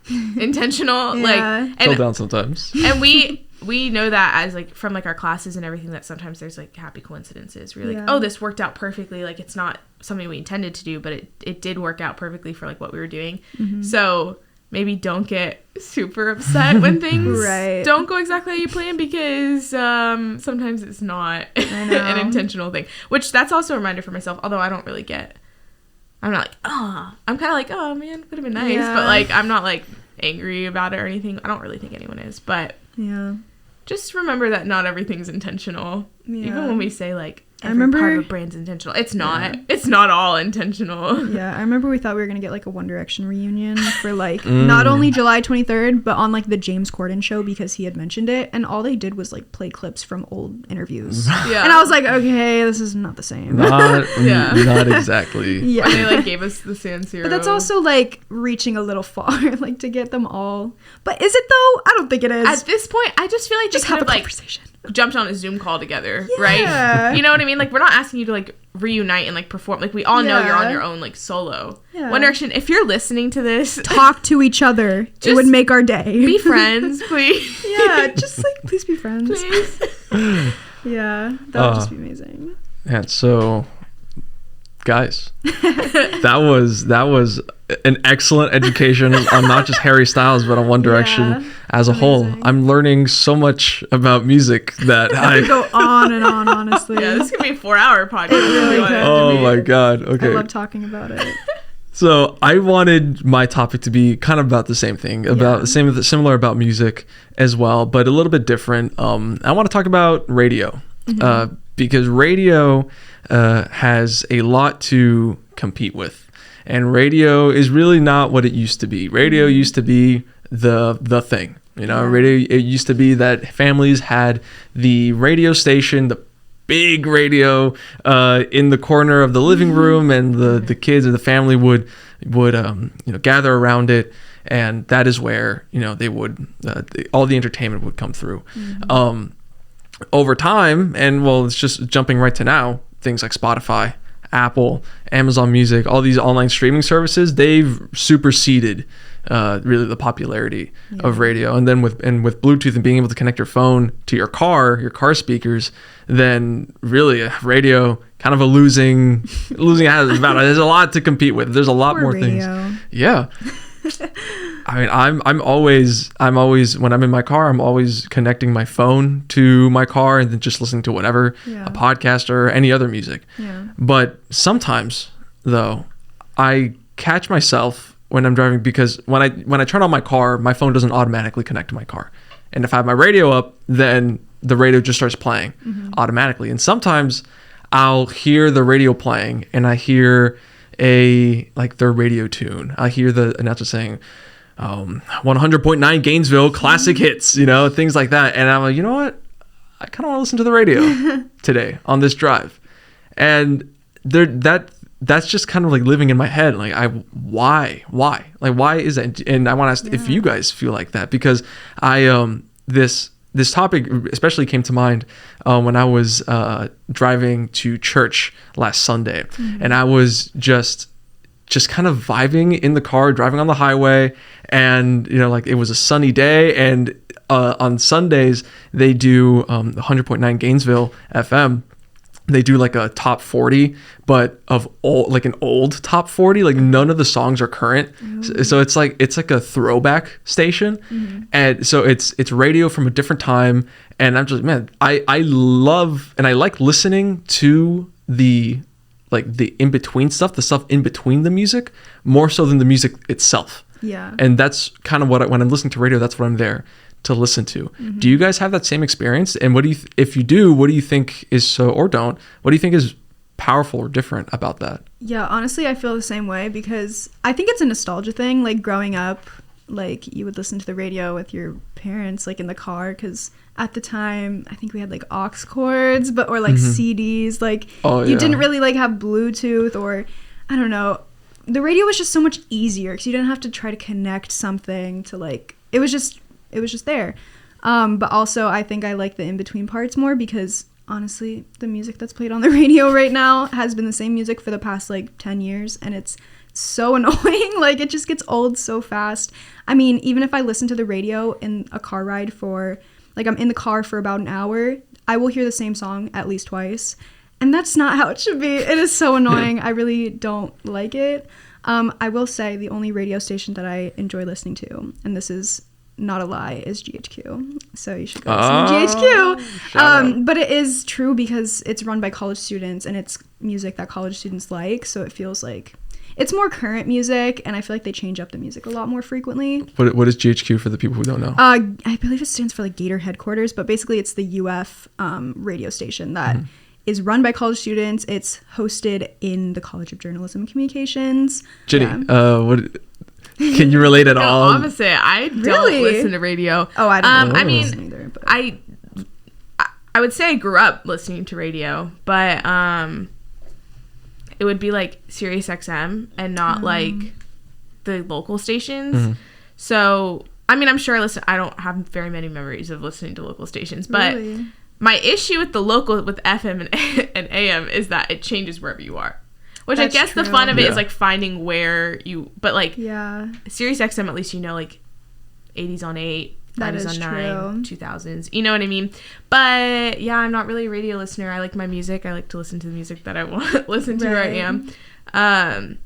intentional. Yeah. Like, Fell down sometimes. and we know that as like from like our classes and everything, that sometimes there's like happy coincidences. We're like, oh, this worked out perfectly. Like it's not something we intended to do, but it did work out perfectly for like what we were doing. So maybe don't get super upset when things don't go exactly how you plan, because sometimes it's not an intentional thing. Which that's also a reminder for myself, although I don't really get, I'm not like, I'm kind of like, oh man, would have been nice. But like, I'm not like angry about it or anything. I don't really think anyone is. But just remember that not everything's intentional. Even when we say like, every part of a brand's intentional, it's not. It's not all intentional. Yeah, I remember we thought we were gonna get like a One Direction reunion for like not only July 23rd, but on like the James Corden show, because he had mentioned it, and all they did was like play clips from old interviews. And I was like, okay, this is not the same. Not exactly. Yeah, and they like gave us the San Siro. But that's also like reaching a little far, like to get them all. But is it though? I don't think it is. At this point, I just feel like just they kind have of a like conversation. Jumped on a Zoom call together, right? You know what I mean? Like, we're not asking you to like reunite and like perform. Like, we all know you're on your own, like solo. One Direction, if you're listening to this, talk to each other. It would make our day. Be friends, please. Yeah, just like please be friends. Please. Yeah, that would just be amazing. Yeah. So, guys, that was an excellent education on not just Harry Styles, but on One Direction as a whole. I'm learning so much about music that I go on and on, honestly. Yeah, this could be a 4-hour podcast. Oh my god. Okay. I love talking about it. So I wanted my topic to be kind of about the same thing, about similar about music as well, but a little bit different. I want to talk about radio, because radio has a lot to compete with. And radio is really not what it used to be. Radio used to be the thing. You know, radio, it used to be that families had the radio station, the big radio in the corner of the living room, and the kids or the family would gather around it, and that is where, you know, they would all the entertainment would come through. Over time, and well, it's just jumping right to now, things like Spotify, Apple, Amazon Music, all these online streaming services, they've superseded really the popularity of radio. And then with Bluetooth and being able to connect your phone to your car speakers, then really radio kind of a losing battle. There's a lot to compete with. There's a lot more things. Yeah. I mean, I'm always when I'm in my car, I'm always connecting my phone to my car and then just listening to whatever, a podcast or any other music. But sometimes though, I catch myself when I'm driving, because when I turn on my car, my phone doesn't automatically connect to my car. And if I have my radio up, then the radio just starts playing automatically. And sometimes I'll hear the radio playing and I hear their radio tune. I hear the announcer saying 100.9 Gainesville classic hits, you know, things like that. And I'm like, you know what? I kind of want to listen to the radio today on this drive. And that that's just kind of like living in my head. Like why is that? And I want to ask if you guys feel like that, because this topic especially came to mind when I was driving to church last Sunday, and I was just kind of vibing in the car, driving on the highway, and like it was a sunny day, and on Sundays they do 100.9 Gainesville FM. They do like a top 40, but of old, like an old top 40, like none of the songs are current. So it's like a throwback station. And so it's radio from a different time. And I'm just, man, I love, and I like listening to the in-between stuff, the stuff in between the music, more so than the music itself. Yeah. And that's kind of when I'm listening to radio, that's what I'm there to listen to. Do you guys have that same experience? And what do you if you do, what do you think is what do you think is powerful or different about that? Yeah, honestly, I feel the same way, because I think it's a nostalgia thing. Like growing up, like you would listen to the radio with your parents, like in the car, because at the time I think we had like aux cords, or like CDs. Like you didn't really like have Bluetooth, or I don't know. The radio was just so much easier because you didn't have to try to connect something to like, it was just there. But also I think I like the in-between parts more, because honestly the music that's played on the radio right now has been the same music for the past like 10 years, and it's so annoying. Like it just gets old so fast. I mean, even if I listen to the radio in a car ride for like, I'm in the car for about an hour, I will hear the same song at least twice, and that's not how it should be. It is so annoying. I really don't like it. I will say the only radio station that I enjoy listening to, and this is not a lie, is GHQ. So you should go listen to GHQ. But it is true because it's run by college students, and it's music that college students like. So it feels like it's more current music, and I feel like they change up the music a lot more frequently. What is GHQ for the people who don't know? I believe it stands for like Gator Headquarters, but basically it's the UF radio station that is run by college students. It's hosted in the College of Journalism and Communications. Ginny, what can you relate at all? Opposite. I don't listen to radio. Oh, I don't. I mean, either, but. I would say I grew up listening to radio, but it would be like Sirius XM and not like the local stations. So I mean, I'm sure I don't have very many memories of listening to local stations, but my issue with the local, with FM and AM, is that it changes wherever you are. Which that's I guess true. The fun of it is like finding where you, but like Sirius XM, at least like 80s on 8, 90s on 9, 2000s. You know what I mean? But yeah, I'm not really a radio listener. I like my music. I like to listen to the music that I want to listen to where I am.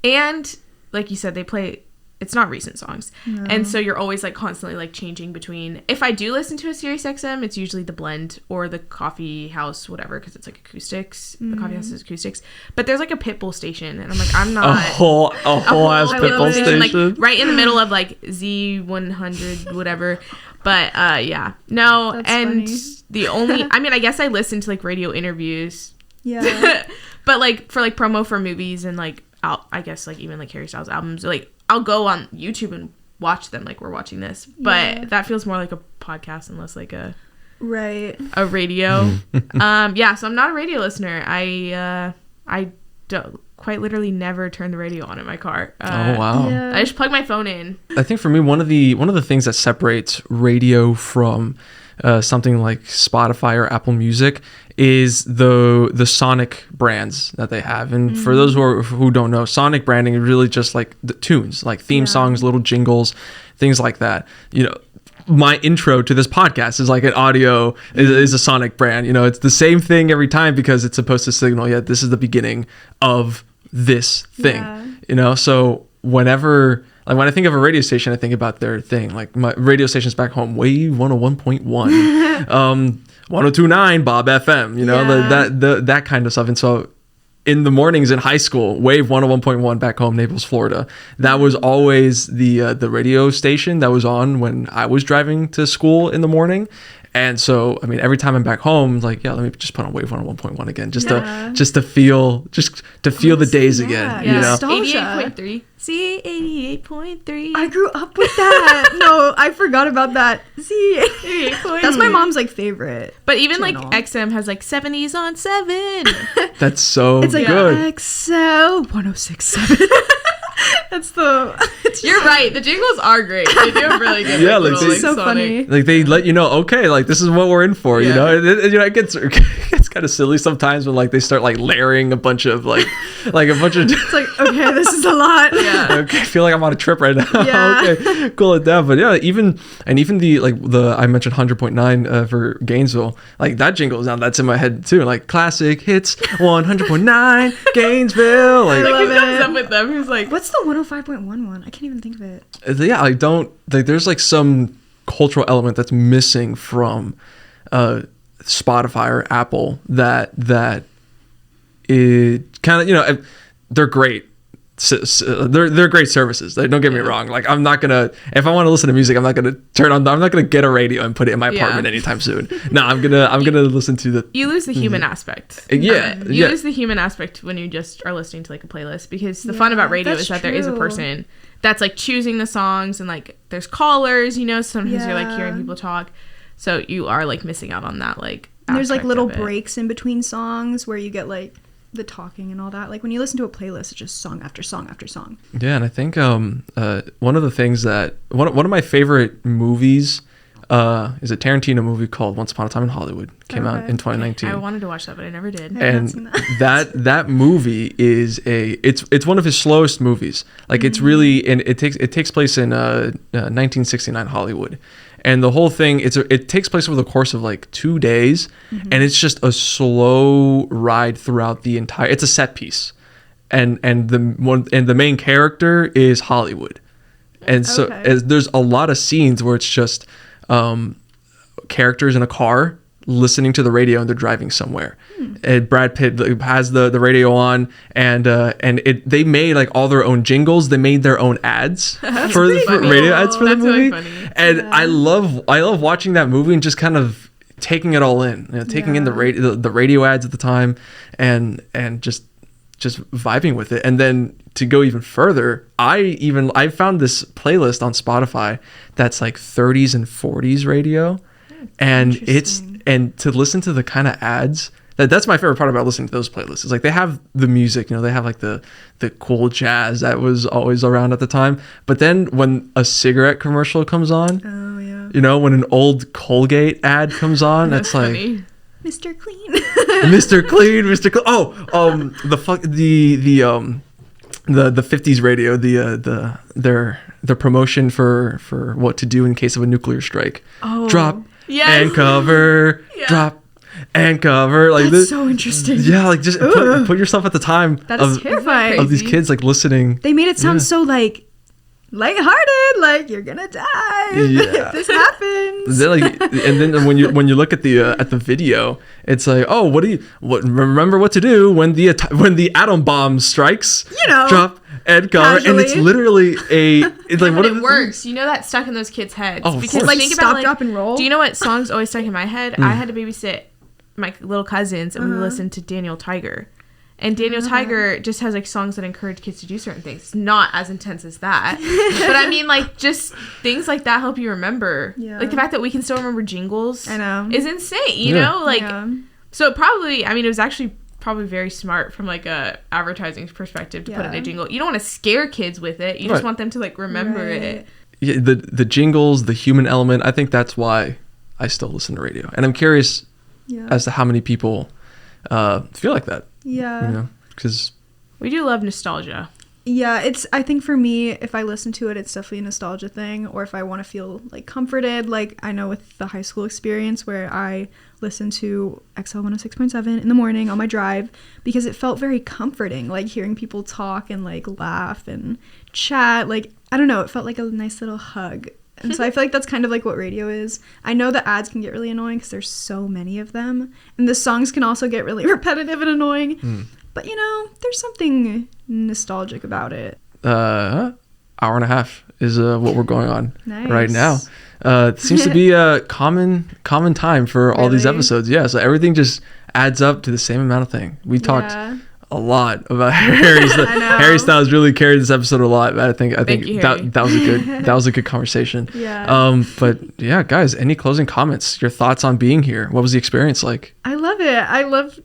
And like you said, they play. It's not recent songs. No. And so you're always like constantly like changing between, if I do listen to a Sirius XM, it's usually the blend or the coffee house, whatever, because it's like acoustics. The coffee house is acoustics. But there's like a Pitbull station, and I'm like, I'm not a whole ass Pitbull station, like right in the middle of like Z100 whatever. But yeah. No. That's and funny. The only, I mean, I guess I listen to like radio interviews. Yeah. But like for like promo for movies and like I guess like even like Harry Styles albums, like I'll go on YouTube and watch them like we're watching this, but that feels more like a podcast and less like a radio. Yeah, so I'm not a radio listener. I don't quite literally never turn the radio on in my car. Oh wow. I just plug my phone in. I think for me one of the things that separates radio from something like Spotify or Apple Music is the Sonic brands that they have. And for those who don't know, Sonic branding is really just like the tunes, like theme songs, little jingles, things like that. You know, my intro to this podcast is like an audio is a Sonic brand. You know, it's the same thing every time because it's supposed to signal, this is the beginning of this thing. You know, so whenever, like when I think of a radio station, I think about their thing. Like my radio stations back home, Wave 101.1, 102.9 Bob FM, you know, that kind of stuff. And so in the mornings in high school, Wave 101.1 back home, Naples, Florida, that was always the radio station that was on when I was driving to school in the morning. And so, I mean, every time I'm back home, like, yeah, let me just put on Wave 101.1 again, just Yeah. to feel the days Yeah. again, Yeah. you know? Nostalgia. 88.3. See, 88.3. I grew up with that. No, I forgot about that. See, 88.3. that's my mom's like favorite. But even like channel. XM has like 70s on 7. That's so It's like good. XL 1067. That's the. You're right. The jingles are great. They do have really good. Yeah, like, little, it's so Sonic- funny. Like they let you know, okay, like this is what we're in for, you Yeah. know. It gets it's kind of silly sometimes when like they start like layering a bunch of like a bunch of. It's like, okay, this is a lot. Yeah. Okay, I feel like I'm on a trip right now. Yeah. Okay, cool it down. But yeah, even the I mentioned 100.9 for Gainesville, like that jingle is now that's in my head too. Like classic hits 100.9 Gainesville. Like Like, who love comes it. up with them? Who's like, What's the 105.1 one? I can't even think of it. yeah, I don't like. There's like some cultural element that's missing from Spotify or Apple that it kind of, you know, they're great. They're great services. Don't get me wrong. Like I'm not gonna, if I want to listen to music, I'm not gonna get a radio and put it in my apartment Yeah. anytime soon. No, I'm gonna listen to the. you lose the human aspect. Yeah, of it. You yeah. lose the human aspect when you just are listening to like a playlist, because the fun about radio that's is that there is a true. person that's like choosing the songs, and like there's callers, you know, sometimes you're like Yeah. hearing people talk, so you are like missing out on that like And there's like aspect little of it. breaks in between songs where you get like the talking and all that. Like when you listen to a playlist, it's just song after song after song. Yeah, and I think one of the things that one of my favorite movies is a Tarantino movie called Once Upon a Time in Hollywood. Came out Okay. in 2019. I wanted to watch that, but I never did. I have not And seen that. that movie is it's one of his slowest movies. Like it's really, and it takes place in 1969 Hollywood, and the whole thing it takes place over the course of like 2 days, and it's just a slow ride throughout the entire. It's a set piece, and the main character is Hollywood, and so Okay. there's a lot of scenes where it's just characters in a car listening to the radio and they're driving somewhere. And Brad Pitt has the radio on, and they made like all their own jingles. They made their own ads for funny. radio ads for That's the really movie. funny. And Yeah. I love watching that movie and just kind of taking it all in, you know, taking in the radio ads at the time, and just vibing with it. And then to go even further, I found this playlist on Spotify that's like 30s and 40s radio, and Interesting. and to listen to the kind of ads that's my favorite part about listening to those playlists. Is like they have the music, you know, they have like the cool jazz that was always around at the time, but then when a cigarette commercial comes on, Oh yeah. you know, when an old Colgate ad comes on, that's like funny. Mr. Clean. Mr. Clean, Mr. Clean. Oh, the 50s radio, their promotion for what to do in case of a nuclear strike. Oh. Drop Yes. and cover, Yeah. drop and cover. Like That's this, so interesting. yeah, like just put yourself at the time That is terrifying. of these Crazy. kids like listening. They made it sound Yeah. so like lighthearted, like you're gonna die Yeah. if this happens. They're like, and then when you look at the video, it's like, oh, remember what to do when the atom bomb strikes? You know, drop and cover, and it's casually. literally it's like But what it works. You know that stuck in those kids' heads. Oh, of because course. Like think stop, about drop, and roll. Do you know what songs always stuck in my head? I had to babysit my little cousins, and we Uh-huh. listened to Daniel Tiger. And Daniel Tiger just has like songs that encourage kids to do certain things. It's not as intense as that. But I mean, like, just things like that help you remember. Yeah. Like the fact that we can still remember Jingles I know. is insane, you Yeah. know? Like, Yeah. so probably, I mean, it was actually probably very smart from like a advertising perspective to put in Yeah. a jingle. You don't want to scare kids with it. You just Right. want them to like remember Right. it. Yeah, the jingles, the human element. I think that's why I still listen to radio, and I'm curious Yeah. as to how many people feel like that. Yeah. You know, because We do love nostalgia. Yeah, I think for me, if I listen to it, it's definitely a nostalgia thing, or if I want to feel like comforted, like I know with the high school experience where I listened to XL 106.7 in the morning on my drive because it felt very comforting, like hearing people talk and like laugh and chat. Like, I don't know, it felt like a nice little hug. And so I feel like that's kind of like what radio is. I know the ads can get really annoying because there's so many of them, and the songs can also get really repetitive and annoying. But, you know, there's something nostalgic about it. hour and a half is what we're going on Nice. right now. Seems to be a common time for all these Really? episodes. Yeah, so everything just adds up to the same amount of thing. We talked Yeah. a lot about Harry. I know. Harry Styles really carried this episode a lot. I think you, Harry. that was a good conversation. Yeah. But yeah, guys, any closing comments? Your thoughts on being here? What was the experience like? I love it. I love,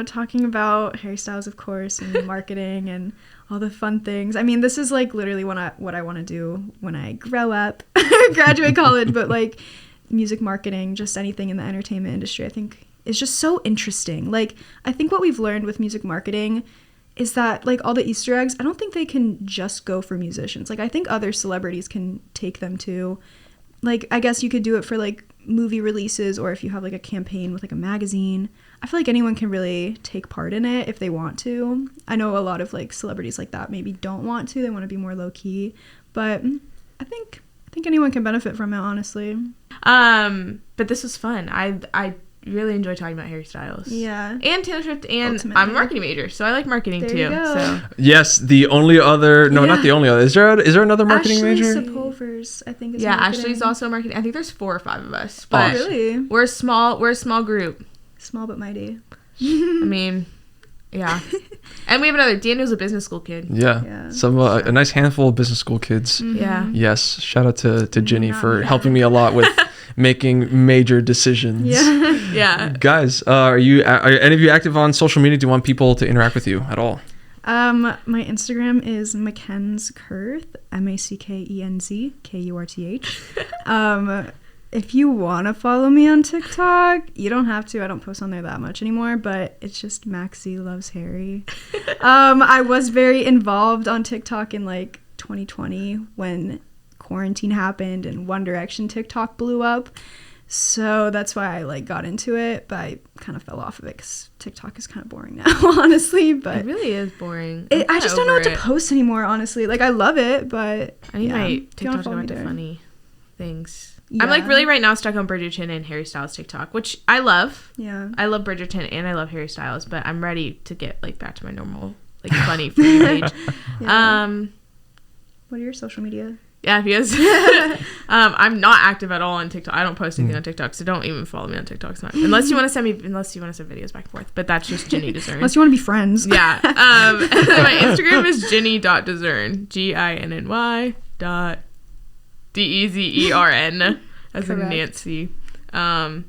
talking about Harry Styles, of course, and marketing and all the fun things. I mean, this is like literally what I want to do when I grow up, graduate college, but like music marketing, just anything in the entertainment industry, I think is just so interesting. Like, I think what we've learned with music marketing is that like all the Easter eggs, I don't think they can just go for musicians. Like, I think other celebrities can take them too. Like, I guess you could do it for like movie releases, or if you have like a campaign with like a magazine. I feel like anyone can really take part in it if they want to. I know a lot of like celebrities like that maybe don't want to. They want to be more low key, but I think anyone can benefit from it, honestly. But this was fun. I really enjoy talking about Harry Styles. Yeah. And Taylor Swift, and Ultimately. I'm a marketing major, so I like marketing There too. you go. So Yes, the only other. No, not Yeah. the only other. Is there another marketing Ashley major? Sepulvers, I think is yeah, marketing. Ashley's also marketing. I think there's 4 or 5 of us, Oh, but Really? we're a small group. Small but mighty. I mean, yeah. And we have another. Daniel's a business school kid. Yeah. Yeah. Some a nice handful of business school kids. Yeah. Yes, shout out to Ginny Not for yet. helping me a lot with making major decisions. Yeah. Yeah. Guys, are any of you active on social media? Do you want people to interact with you at all? My Instagram is Mackenzie Kurth, Mackenz Kurth. If you want to follow me on TikTok, you don't have to. I don't post on there that much anymore, but it's just Maxie Loves Harry. I was very involved on TikTok in like 2020 when quarantine happened and One Direction TikTok blew up. So that's why I like got into it, but I kind of fell off of it because TikTok is kind of boring now, honestly. But It really is boring. I just don't know what to post anymore, honestly. Like, I love it, but I need yeah, my if you wanna TikTok to follow go me into there. funny things. Yeah. I'm like really right now stuck on Bridgerton and Harry Styles TikTok, which I love. Yeah. I love Bridgerton and I love Harry Styles, but I'm ready to get like back to my normal like funny for you page. Yeah. What are your social media? Yeah, he is. I'm not active at all on TikTok. I don't post anything on TikTok, so don't even follow me on TikTok. It's not, unless you want to send videos back and forth. But that's just Ginny Dezern. Unless you want to be friends. Yeah. And then my Instagram is Ginny.Dezern. GINNY.DEZERN as in Correct. Nancy. And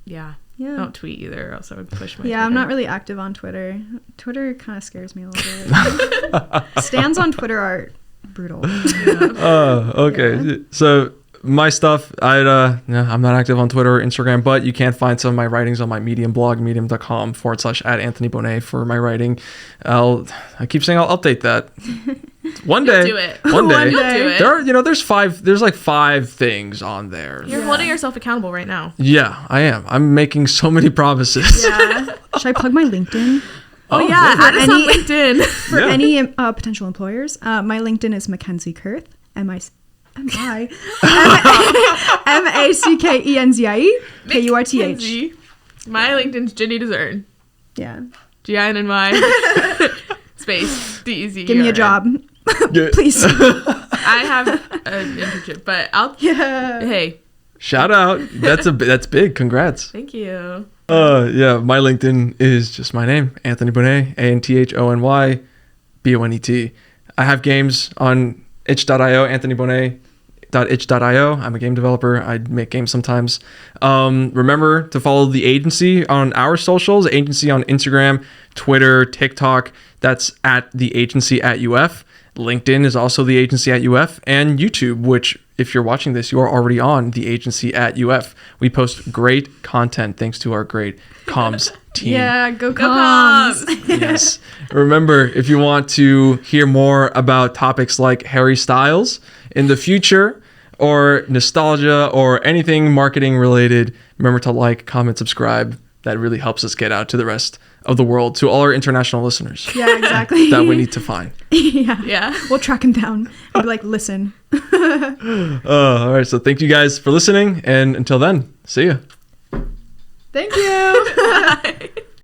yeah. Yeah. Don't tweet either, or else I would push my Yeah, Twitter. I'm not really active on Twitter. Twitter kind of scares me a little bit. Stans on Twitter are brutal. Okay. Yeah. So my stuff, I'm not active on Twitter or Instagram, but you can find some of my writings on my Medium blog, medium.com/@AnthonyBonet for my writing. I keep saying I'll update that. One day. do it. One day. You'll do it. There's like 5 things on there. You're holding yourself accountable right now. Yeah, I am. I'm making so many promises. Yeah. Should I plug my LinkedIn? Oh, yeah. yeah. Add us on Any- LinkedIn. For Yeah. any potential employers, my LinkedIn is Mackenzie Kurth, Mackenzie Kurth. My LinkedIn's Ginny Dezern. Yeah. GINNY space DEZERN. Give me a job. Yeah. Please. I have an internship, but I'll. Yeah. Hey, Shout out. That's big. Congrats. thank you. Yeah, my LinkedIn is just my name, Anthony Bonet, ANTHONYBONET. I have games on itch.io, anthonybonet.itch.io. I'm a game developer. I make games sometimes. Remember to follow the agency on our socials, agency on Instagram, Twitter, TikTok. That's at the agency at UF. LinkedIn is also the agency at UF, and YouTube, which if you're watching this, you are already on the agency at UF. We post great content thanks to our great comms team. Yeah, go Go comms. Cubs. Yes. Remember, if you want to hear more about topics like Harry Styles in the future, or nostalgia, or anything marketing related, remember to like, comment, subscribe. That really helps us get out to the rest of the world, to all our international listeners Yeah, exactly. that we need to find. Yeah. Yeah. We'll track him down and be like, listen. All right. So thank you guys for listening. And until then, see ya. Thank you.